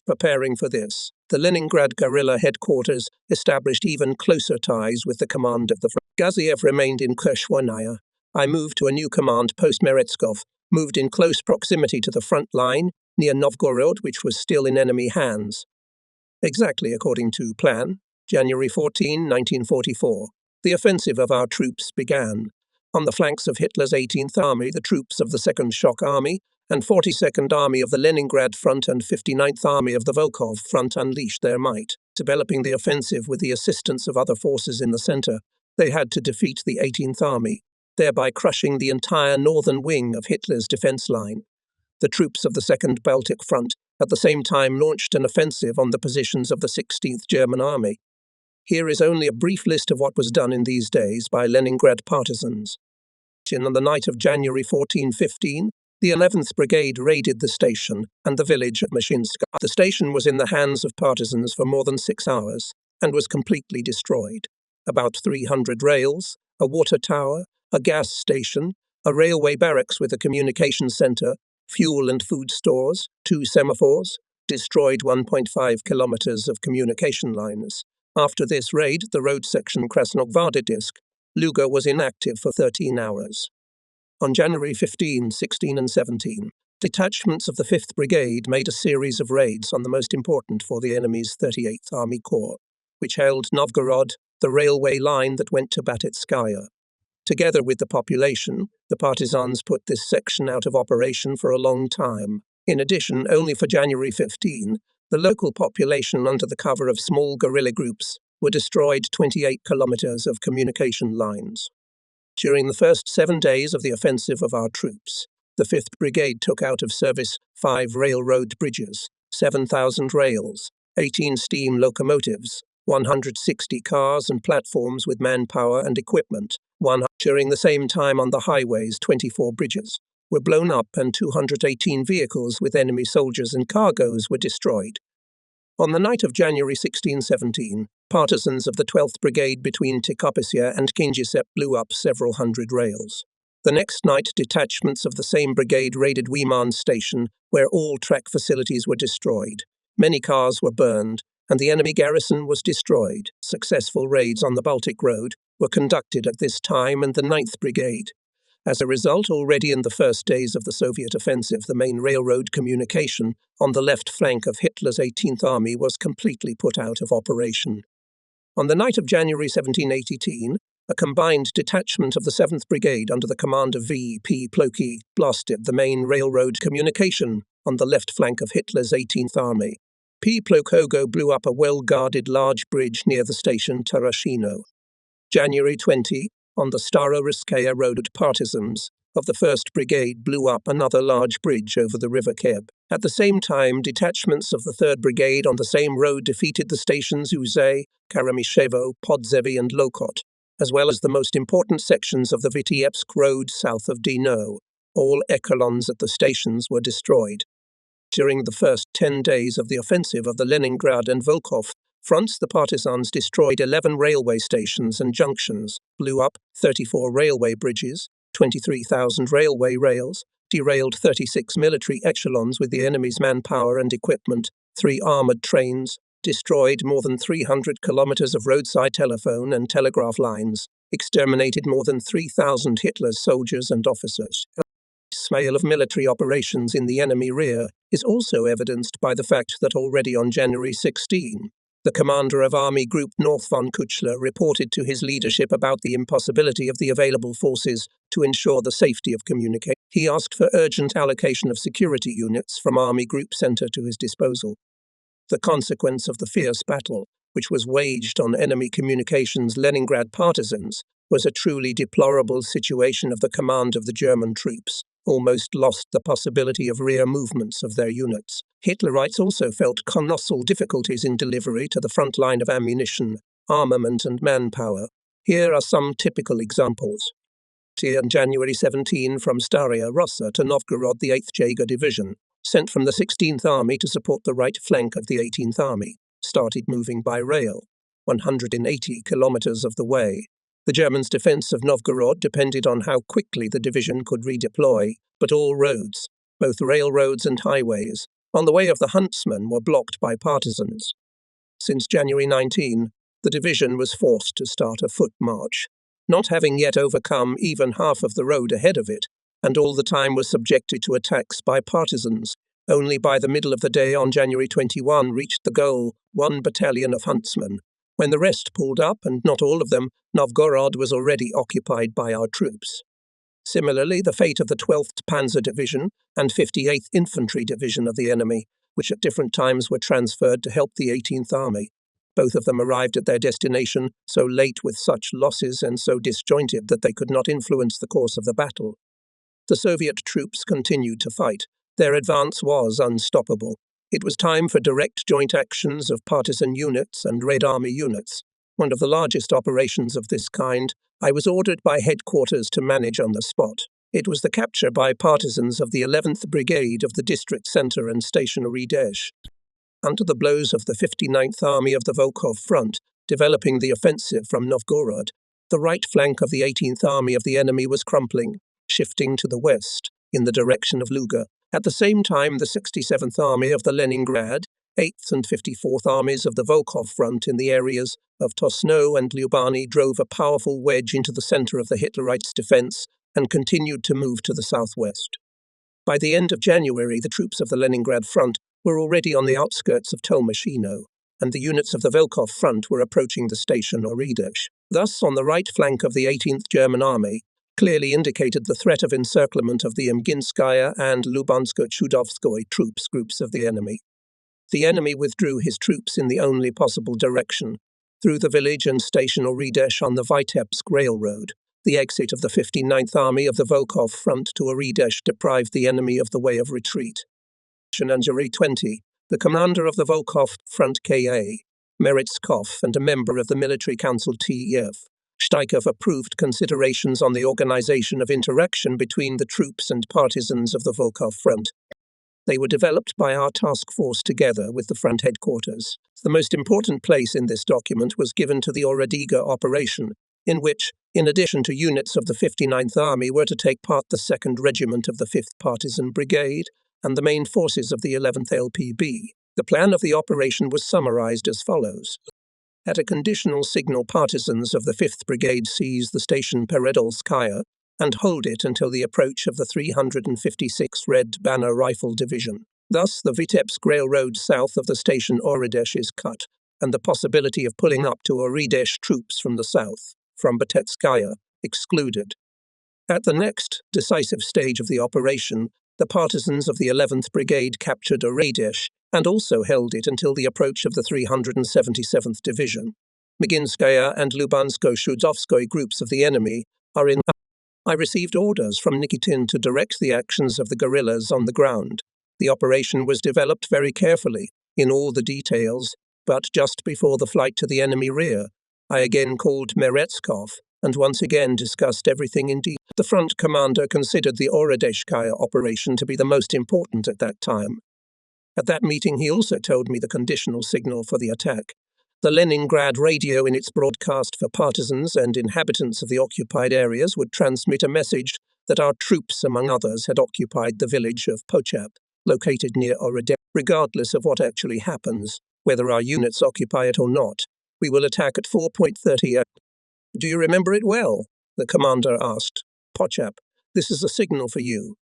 Preparing for this, the Leningrad guerrilla headquarters established even closer ties with the command of the front. Gaziev remained in Khershwanaya. I moved to a new command post Meretskov, moved in close proximity to the front line, near Novgorod, which was still in enemy hands. Exactly according to plan, January 14, 1944, the offensive of our troops began. On the flanks of Hitler's 18th Army, the troops of the 2nd Shock Army and 42nd Army of the Leningrad Front and 59th Army of the Volkhov Front unleashed their might. Developing the offensive with the assistance of other forces in the center, they had to defeat the 18th Army, thereby crushing the entire northern wing of Hitler's defense line. The troops of the 2nd Baltic Front at the same time launched an offensive on the positions of the 16th German Army. Here is only a brief list of what was done in these days by Leningrad partisans. On the night of January 14-15, the 11th Brigade raided the station and the village of Mashinsk. The station was in the hands of partisans for more than 6 hours and was completely destroyed. About 300 rails, a water tower, a gas station, a railway barracks with a communication centre, fuel and food stores, 2 semaphores, destroyed 1.5 kilometers of communication lines. After this raid, the road section Krasnogvardedisk, Luga was inactive for 13 hours. On January 15, 16 and 17, detachments of the 5th Brigade made a series of raids on the most important for the enemy's 38th Army Corps, which held Novgorod, the railway line that went to Batitskaya. Together with the population, the partisans put this section out of operation for a long time. In addition, only for January 15, the local population, under the cover of small guerrilla groups, were destroyed 28 kilometers of communication lines. During the first 7 days of the offensive of our troops, the 5th Brigade took out of service 5 railroad bridges, 7,000 rails, 18 steam locomotives, 160 cars and platforms with manpower and equipment. During the same time on the highways, 24 bridges were blown up and 218 vehicles with enemy soldiers and cargoes were destroyed. On the night of January 16-17, partisans of the 12th Brigade between Tikopisia and Kingisepp blew up several hundred rails. The next night, detachments of the same brigade raided Weman Station, where all track facilities were destroyed. Many cars were burned, and the enemy garrison was destroyed. Successful raids on the Baltic Road were conducted at this time, and the 9th Brigade. As a result, already in the first days of the Soviet offensive, the main railroad communication on the left flank of Hitler's 18th Army was completely put out of operation. On the night of January 1718, a combined detachment of the 7th Brigade under the command of V.P. Ploki blasted the main railroad communication on the left flank of Hitler's 18th Army. P. Plokogo blew up a well-guarded large bridge near the station Terashino. January 20, on the Staro-Ruskaya Road, partisans of the 1st Brigade blew up another large bridge over the River Keb. At the same time, detachments of the 3rd Brigade on the same road defeated the stations Uzay, Karamishevo, Podzevi and Lokot, as well as the most important sections of the Vitebsk Road south of Dino. All echelons at the stations were destroyed. During the first 10 days of the offensive of the Leningrad and Volkhov fronts, the partisans destroyed 11 railway stations and junctions, blew up 34 railway bridges, 23,000 railway rails, derailed 36 military echelons with the enemy's manpower and equipment, 3 armoured trains, destroyed more than 300 kilometres of roadside telephone and telegraph lines, exterminated more than 3,000 Hitler's soldiers and officers. The scale of military operations in the enemy rear is also evidenced by the fact that already on January 16, the commander of Army Group North von Kuchler reported to his leadership about the impossibility of the available forces to ensure the safety of communication. He asked for urgent allocation of security units from Army Group Center to his disposal. The consequence of the fierce battle, which was waged on enemy communications Leningrad partisans, was a truly deplorable situation of the command of the German troops, almost lost the possibility of rear movements of their units. Hitlerites also felt colossal difficulties in delivery to the front line of ammunition, armament and manpower. Here are some typical examples. On January 17 from Staria Rossa to Novgorod, the 8th Jaeger Division, sent from the 16th Army to support the right flank of the 18th Army, started moving by rail, 180 kilometers of the way. The Germans' defense of Novgorod depended on how quickly the division could redeploy, but all roads, both railroads and highways, on the way of the Huntsman were blocked by partisans. Since January 19, the division was forced to start a foot march, not having yet overcome even half of the road ahead of it, and all the time was subjected to attacks by partisans. Only by the middle of the day on January 21 reached the goal 1 battalion of Huntsmen. When the rest pulled up, and not all of them, Novgorod was already occupied by our troops. Similarly, the fate of the 12th Panzer Division and 58th Infantry Division of the enemy, which at different times were transferred to help the 18th Army. Both of them arrived at their destination so late with such losses and so disjointed that they could not influence the course of the battle. The Soviet troops continued to fight. Their advance was unstoppable. It was time for direct joint actions of partisan units and Red Army units. One of the largest operations of this kind, I was ordered by headquarters to manage on the spot. It was the capture by partisans of the 11th Brigade of the district centre and station Ridesh. Under the blows of the 59th Army of the Volkhov Front, developing the offensive from Novgorod, the right flank of the 18th Army of the enemy was crumpling, shifting to the west, in the direction of Luga. At the same time, the 67th Army of the Leningrad, 8th and 54th Armies of the Volkhov Front in the areas of Tosno and Lyubani drove a powerful wedge into the center of the Hitlerites' defense and continued to move to the southwest. By the end of January, the troops of the Leningrad Front were already on the outskirts of Tolmashino, and the units of the Volkhov Front were approaching the station Oridesh. Thus, on the right flank of the 18th German Army, clearly indicated the threat of encirclement of the Imginskaya and Lubansko-Chudovskoye troops groups of the enemy. The enemy withdrew his troops in the only possible direction, through the village and station Oridesh on the Vitebsk Railroad. The exit of the 59th Army of the Volkhov Front to Oridesh deprived the enemy of the way of retreat. On January 20, the commander of the Volkhov Front K.A., Meretskov, and a member of the military council T.F. Steikov approved considerations on the organization of interaction between the troops and partisans of the Volkhov Front. They were developed by our task force together with the front headquarters. The most important place in this document was given to the Oradiga operation, in which, in addition to units of the 59th Army, were to take part the 2nd Regiment of the 5th Partisan Brigade and the main forces of the 11th LPB. The plan of the operation was summarized as follows. At a conditional signal, partisans of the 5th Brigade seize the station Peredolskaya and hold it until the approach of the 356 Red Banner Rifle Division. Thus, the Vitebsk Railroad south of the station Oridesh is cut, and the possibility of pulling up to Oridesh troops from the south, from Betetskaya, excluded. At the next decisive stage of the operation, the partisans of the 11th Brigade captured Oridesh and also held it until the approach of the 377th Division. Miginskaya and Lubansko-Shudzovskoy groups of the enemy are in. I received orders from Nikitin to direct the actions of the guerrillas on the ground. The operation was developed very carefully, in all the details, but just before the flight to the enemy rear, I again called Meretskov and once again discussed everything in detail. The front commander considered the Orodeshkaya operation to be the most important at that time. At that meeting, he also told me the conditional signal for the attack. The Leningrad radio in its broadcast for partisans and inhabitants of the occupied areas would transmit a message that our troops, among others, had occupied the village of Pochap, located near Orodeshkaya. Regardless of what actually happens, whether our units occupy it or not, we will attack at 4:30 am. Do you remember it well? The commander asked. Pochap, this is a signal for you.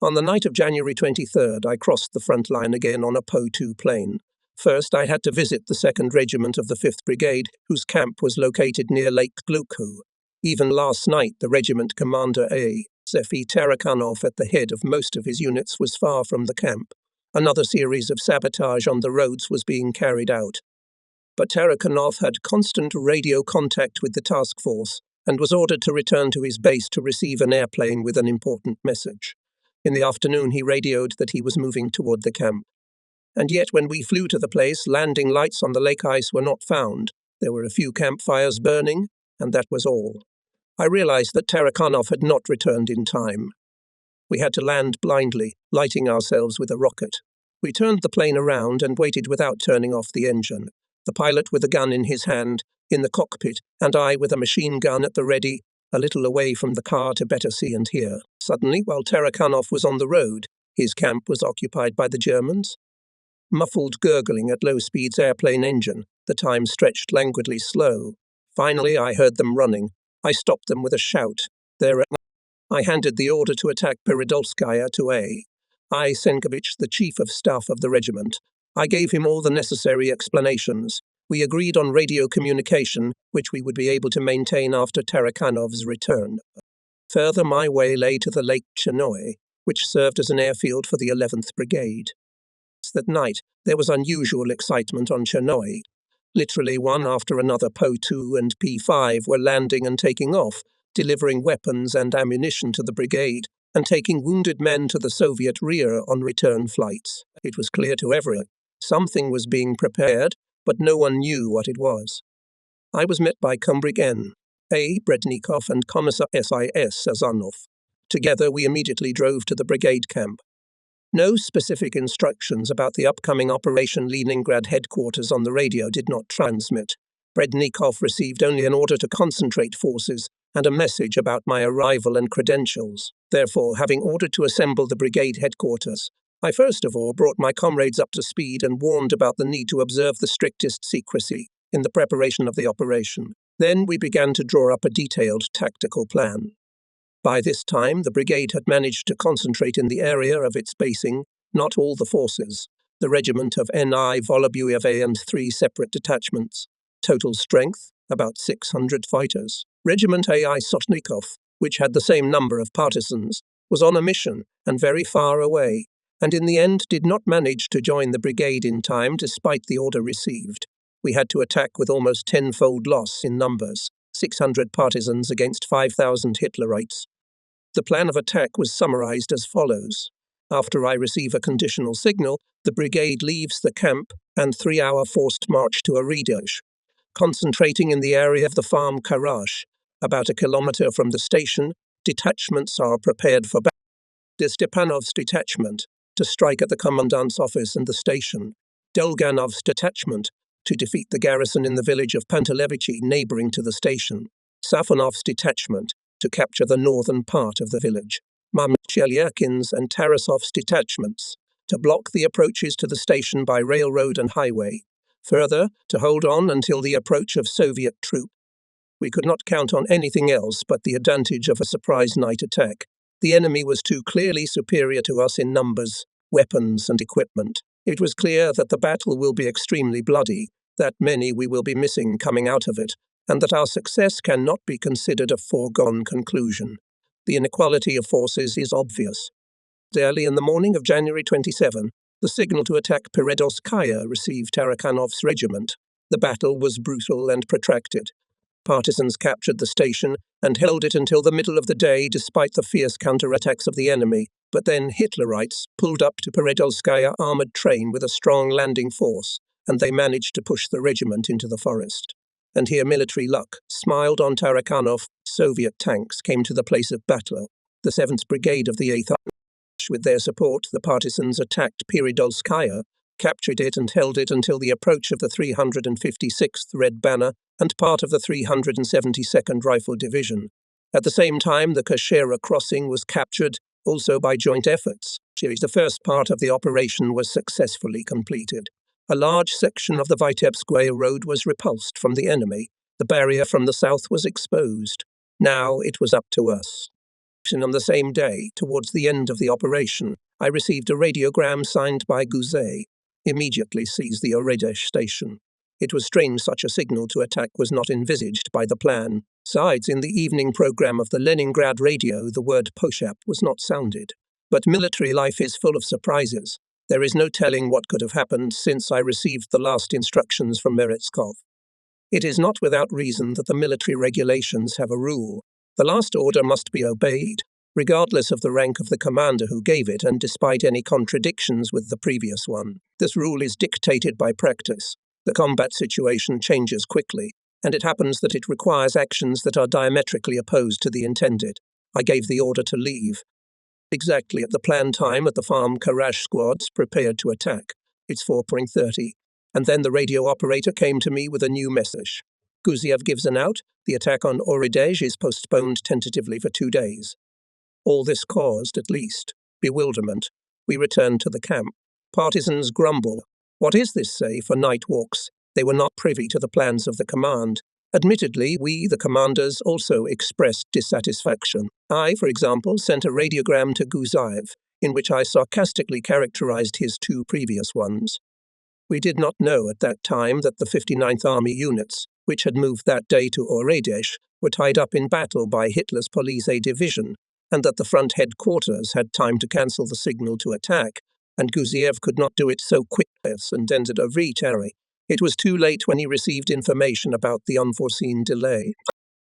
On the night of January 23rd, I crossed the front line again on a Po-2 plane. First, I had to visit the 2nd Regiment of the 5th Brigade, whose camp was located near Lake Glukhu. Even last night, the regiment commander A. Zefi Tarakanov, at the head of most of his units, was far from the camp. Another series of sabotage on the roads was being carried out. But Tarakanov had constant radio contact with the task force and was ordered to return to his base to receive an airplane with an important message. In the afternoon, he radioed that he was moving toward the camp. And yet, when we flew to the place, landing lights on the lake ice were not found. There were a few campfires burning, and that was all. I realized that Tarakanov had not returned in time. We had to land blindly, lighting ourselves with a rocket. We turned the plane around and waited without turning off the engine. The pilot with a gun in his hand, in the cockpit, and I with a machine gun at the ready, a little away from the car to better see and hear. Suddenly, while Tarakanov was on the road, his camp was occupied by the Germans. Muffled gurgling at low speed's airplane engine, the time stretched languidly slow. Finally, I heard them running. I stopped them with a shout. I handed the order to attack Peredolskaya to A. I. Senkovich, the chief of staff of the regiment. I gave him all the necessary explanations. We agreed on radio communication, which we would be able to maintain after Tarakanov's return. Further, my way lay to the Lake Chernoi, which served as an airfield for the 11th Brigade. That night, there was unusual excitement on Chernoi. Literally one after another Po-2 and P-5 were landing and taking off, delivering weapons and ammunition to the brigade, and taking wounded men to the Soviet rear on return flights. It was clear to everyone. Something was being prepared, but no one knew what it was. I was met by Kombrig N. A. Brednikov and Commissar S.I.S. Sazonov. Together we immediately drove to the brigade camp. No specific instructions about the upcoming Operation Leningrad headquarters on the radio did not transmit. Brednikov received only an order to concentrate forces and a message about my arrival and credentials. Therefore, having ordered to assemble the brigade headquarters, I first of all brought my comrades up to speed and warned about the need to observe the strictest secrecy in the preparation of the operation. Then we began to draw up a detailed tactical plan. By this time, the brigade had managed to concentrate in the area of its basing, not all the forces, the regiment of N.I. Volobuyeva and 3 separate detachments. Total strength, about 600 fighters. Regiment A.I. Sotnikov, which had the same number of partisans, was on a mission and very far away, and in the end did not manage to join the brigade in time despite the order received. We had to attack with almost tenfold loss in numbers, 600 partisans against 5,000 Hitlerites. The plan of attack was summarized as follows. After I receive a conditional signal, the brigade leaves the camp and 3-hour forced march to Oridesh, concentrating in the area of the farm Karash. About a kilometer from the station, detachments are prepared for battle. The Stepanov's detachment to strike at the commandant's office and the station. Dolganov's detachment to defeat the garrison in the village of Pantelevichi neighboring to the station. Safonov's detachment to capture the northern part of the village. Chelyarkin's and Tarasov's detachments to block the approaches to the station by railroad and highway. Further, to hold on until the approach of Soviet troops. We could not count on anything else but the advantage of a surprise night attack. The enemy was too clearly superior to us in numbers, weapons, and equipment. It was clear that the battle will be extremely bloody, that many we will be missing coming out of it, and that our success cannot be considered a foregone conclusion. The inequality of forces is obvious. Early in the morning of January 27, the signal to attack Peredolskaya received Tarakanov's regiment. The battle was brutal and protracted. Partisans captured the station and held it until the middle of the day despite the fierce counterattacks of the enemy, but then Hitlerites pulled up to Peredolskaya armoured train with a strong landing force, and they managed to push the regiment into the forest. And here military luck smiled on Tarakanov. Soviet tanks came to the place of battle. The 7th Brigade of the 8th with their support, the partisans attacked Peredolskaya, captured it and held it until the approach of the 356th Red Banner and part of the 372nd Rifle Division. At the same time, the Kashera crossing was captured, also by joint efforts. The first part of the operation was successfully completed. A large section of the Vitebskaya road was repulsed from the enemy. The barrier from the south was exposed. Now it was up to us. On the same day, towards the end of the operation, I received a radiogram signed by Guzey. Immediately seized the Oredesh station. It was strange such a signal to attack was not envisaged by the plan. Besides, in the evening program of the Leningrad radio, the word Poshap was not sounded. But military life is full of surprises. There is no telling what could have happened since I received the last instructions from Meretskov. It is not without reason that the military regulations have a rule. The last order must be obeyed, regardless of the rank of the commander who gave it and despite any contradictions with the previous one. This rule is dictated by practice. The combat situation changes quickly, and it happens that it requires actions that are diametrically opposed to the intended. I gave the order to leave. Exactly at the planned time at the farm, Karash squads prepared to attack. It's 4:30, and then the radio operator came to me with a new message. Guziev gives an out. The attack on Oredej is postponed tentatively for 2 days. All this caused, at least, bewilderment. We returned to the camp. Partisans grumble. What is this, say, for night walks? They were not privy to the plans of the command. Admittedly, we, the commanders, also expressed dissatisfaction. I, for example, sent a radiogram to Guziev, in which I sarcastically characterized his 2 previous ones. We did not know at that time that the 59th Army units, which had moved that day to Oredesh, were tied up in battle by Hitler's Police Division, and that the front headquarters had time to cancel the signal to attack, and Guziev could not do it so quickly and ended a retary. It was too late when he received information about the unforeseen delay.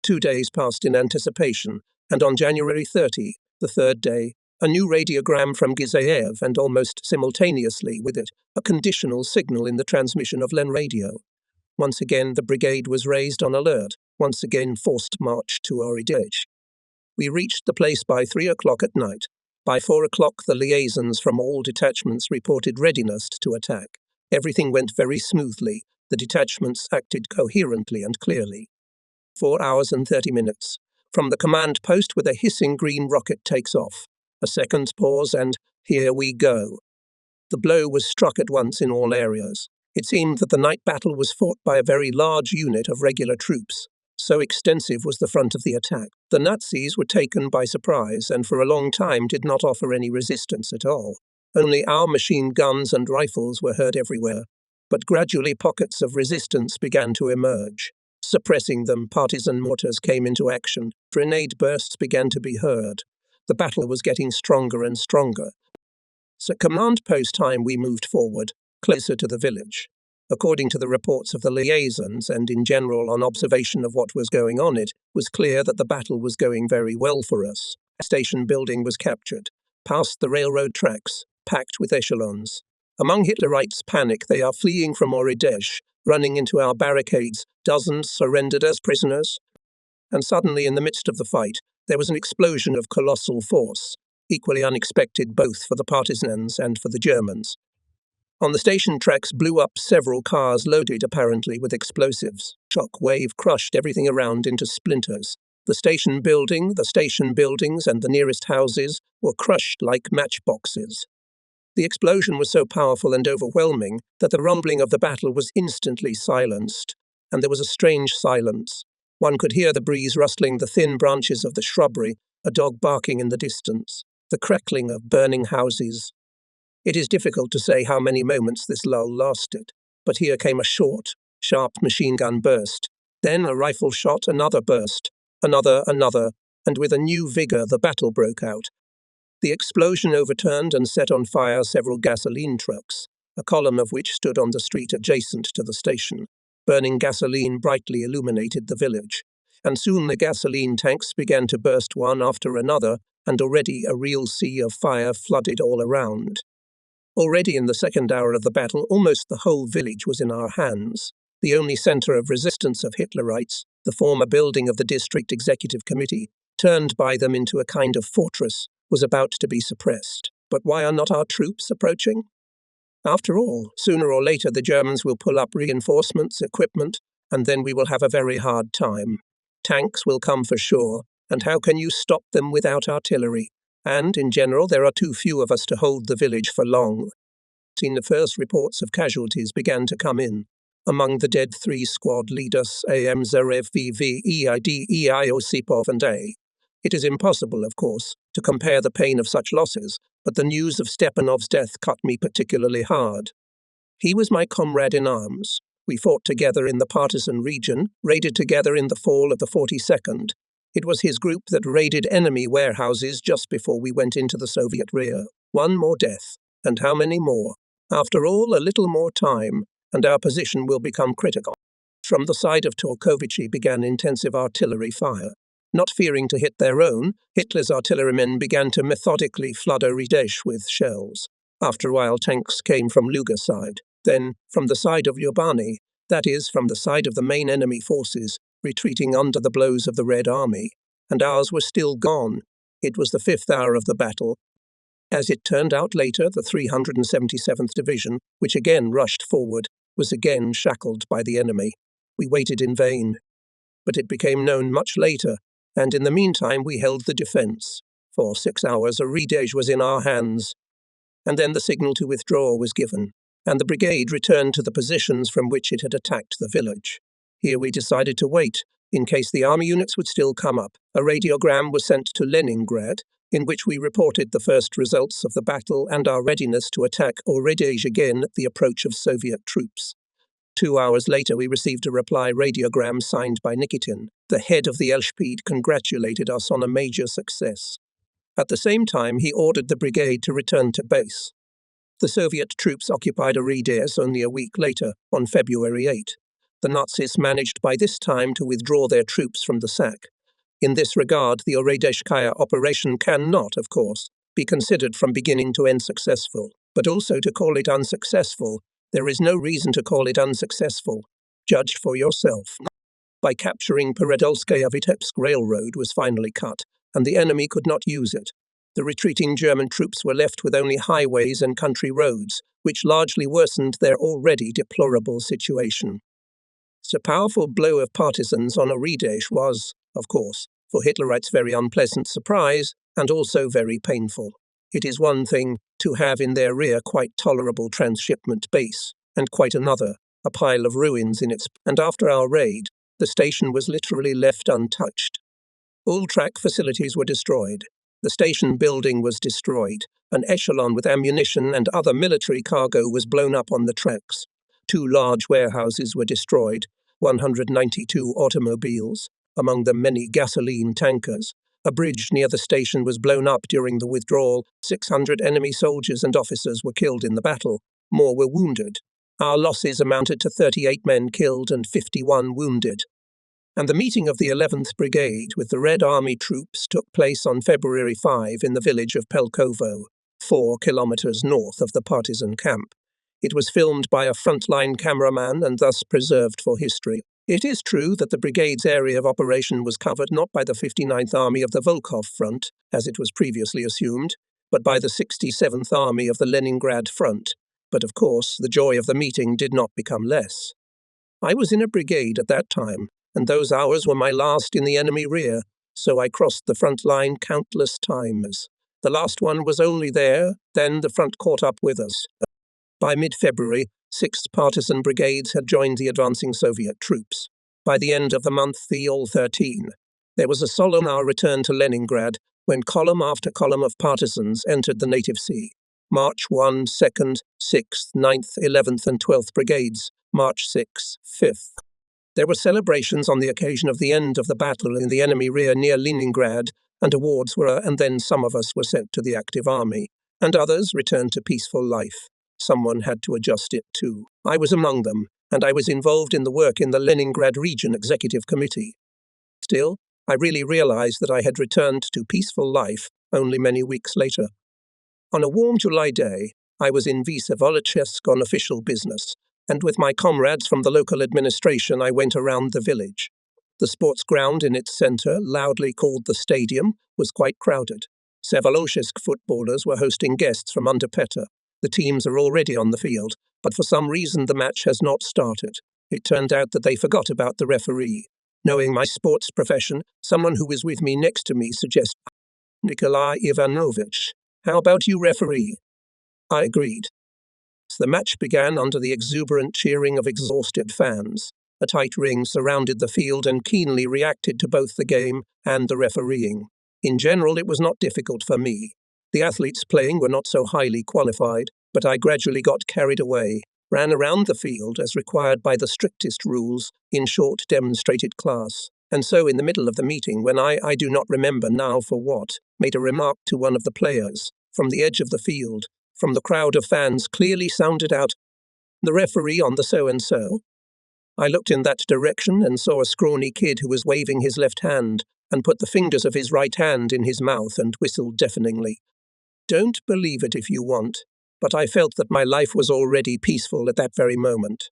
2 days passed in anticipation, and on January 30, the 3rd day, a new radiogram from Gizaev, and almost simultaneously with it, a conditional signal in the transmission of Len radio. Once again, the brigade was raised on alert, once again forced march to Oredej. We reached the place by 3 o'clock at night. By 4 o'clock, the liaisons from all detachments reported readiness to attack. Everything went very smoothly. The detachments acted coherently and clearly. 4 hours and 30 minutes. From the command post with a hissing green rocket takes off. A second pause and here we go. The blow was struck at once in all areas. It seemed that the night battle was fought by a very large unit of regular troops. So extensive was the front of the attack. The Nazis were taken by surprise and for a long time did not offer any resistance at all. Only our machine guns and rifles were heard everywhere. But gradually pockets of resistance began to emerge. Suppressing them, partisan mortars came into action. Grenade bursts began to be heard. The battle was getting stronger and stronger. So command post time we moved forward, closer to the village. According to the reports of the liaisons and in general on observation of what was going on, it was clear that the battle was going very well for us. A station building was captured, past the railroad tracks, packed with echelons. Among Hitlerites' panic, they are fleeing from Oredej, running into our barricades. Dozens surrendered as prisoners. And suddenly, in the midst of the fight, there was an explosion of colossal force, equally unexpected both for the partisans and for the Germans. On the station tracks blew up several cars loaded apparently with explosives. Shock wave crushed everything around into splinters. The station buildings, and the nearest houses were crushed like matchboxes. The explosion was so powerful and overwhelming that the rumbling of the battle was instantly silenced, and there was a strange silence. One could hear the breeze rustling the thin branches of the shrubbery, a dog barking in the distance, the crackling of burning houses. It is difficult to say how many moments this lull lasted, but here came a short, sharp machine gun burst, then a rifle shot, another burst, another, and with a new vigor the battle broke out. The explosion overturned and set on fire several gasoline trucks, a column of which stood on the street adjacent to the station. Burning gasoline brightly illuminated the village, and soon the gasoline tanks began to burst one after another, and already a real sea of fire flooded all around. Already in the second hour of the battle, almost the whole village was in our hands. The only centre of resistance of Hitlerites, the former building of the district executive committee, turned by them into a kind of fortress, was about to be suppressed. But why are not our troops approaching? After all, sooner or later the Germans will pull up reinforcements, equipment, and then we will have a very hard time. Tanks will come for sure, and how can you stop them without artillery? And, in general, there are too few of us to hold the village for long. The first reports of casualties began to come in. Among the dead 3 squad leaders, AM Zarev, VV, EID, EI, Osipov, and A. It is impossible, of course, to compare the pain of such losses, but the news of Stepanov's death cut me particularly hard. He was my comrade in arms. We fought together in the partisan region, raided together in the fall of the 42nd. It was his group that raided enemy warehouses just before we went into the Soviet rear. One more death, and how many more? After all, a little more time, and our position will become critical. From the side of Torkovichi began intensive artillery fire. Not fearing to hit their own, Hitler's artillerymen began to methodically flood Oridesh with shells. After a while, tanks came from Luga side. Then, from the side of Lyubani, that is, from the side of the main enemy forces, retreating under the blows of the Red Army. And ours were still gone. It was the 5th hour of the battle. As it turned out later, the 377th Division, which again rushed forward, was again shackled by the enemy. We waited in vain. But it became known much later, and in the meantime we held the defence. For 6 hours Oridesh was in our hands. And then the signal to withdraw was given, and the brigade returned to the positions from which it had attacked the village. Here we decided to wait, in case the army units would still come up. A radiogram was sent to Leningrad, in which we reported the first results of the battle and our readiness to attack Oridesh again at the approach of Soviet troops. 2 hours later we received a reply radiogram signed by Nikitin. The head of the Elchpede congratulated us on a major success. At the same time, he ordered the brigade to return to base. The Soviet troops occupied Oridesh only a week later, on February 8. The Nazis managed by this time to withdraw their troops from the sack. In this regard, the Oredeshkaya operation cannot, of course, be considered from beginning to end successful, but also to call it unsuccessful. There is no reason to call it unsuccessful. Judge for yourself. By capturing Peredolskaya-Vitebsk Railroad was finally cut, and the enemy could not use it. The retreating German troops were left with only highways and country roads, which largely worsened their already deplorable situation. The powerful blow of partisans on Oridesh was, of course, for Hitlerites very unpleasant surprise, and also very painful. It is one thing to have in their rear quite tolerable transshipment base, and quite another, a pile of ruins in its, and after our raid, the station was literally left untouched. All track facilities were destroyed. The station building was destroyed. An echelon with ammunition and other military cargo was blown up on the tracks. 2 large warehouses were destroyed, 192 automobiles, among them many gasoline tankers. A bridge near the station was blown up during the withdrawal. 600 enemy soldiers and officers were killed in the battle. More were wounded. Our losses amounted to 38 men killed and 51 wounded. And the meeting of the 11th Brigade with the Red Army troops took place on February 5 in the village of Pelkovo, 4 kilometers north of the partisan camp. It was filmed by a frontline cameraman and thus preserved for history. It is true that the brigade's area of operation was covered not by the 59th Army of the Volkhov Front, as it was previously assumed, but by the 67th Army of the Leningrad Front. But of course, the joy of the meeting did not become less. I was in a brigade at that time, and those hours were my last in the enemy rear, so I crossed the front line countless times. The last one was only there, then the front caught up with us. By mid-February, 6 partisan brigades had joined the advancing Soviet troops. By the end of the month, the all 13. There was a solemn hour return to Leningrad when column after column of partisans entered the native sea. March 1, 2nd, 6th, 9th, 11th and 12th Brigades, March 6, 5th. There were celebrations on the occasion of the end of the battle in the enemy rear near Leningrad, and awards were, and then some of us were sent to the active army, and others returned to peaceful life. Someone had to adjust it too. I was among them, and I was involved in the work in the Leningrad Region Executive Committee. Still, I really realized that I had returned to peaceful life only many weeks later. On a warm July day, I was in Vysevolochysk on official business, and with my comrades from the local administration I went around the village. The sports ground in its centre, loudly called the stadium, was quite crowded. Vsevolochysk footballers were hosting guests from under Petter. The teams are already on the field, but for some reason the match has not started. It turned out that they forgot about the referee. Knowing my sports profession, someone who was with me next to me suggested, "Nikolai Ivanovich, how about you referee?" I agreed. The match began under the exuberant cheering of exhausted fans. A tight ring surrounded the field and keenly reacted to both the game and the refereeing. In general, it was not difficult for me. The athletes playing were not so highly qualified, but I gradually got carried away, ran around the field as required by the strictest rules in short demonstrated class, and so in the middle of the meeting, when I do not remember now for what, made a remark to one of the players, from the edge of the field, from the crowd of fans clearly sounded out, "The referee on the so-and-so." I looked in that direction and saw a scrawny kid who was waving his left hand and put the fingers of his right hand in his mouth and whistled deafeningly. Don't believe it if you want, but I felt that my life was already peaceful at that very moment.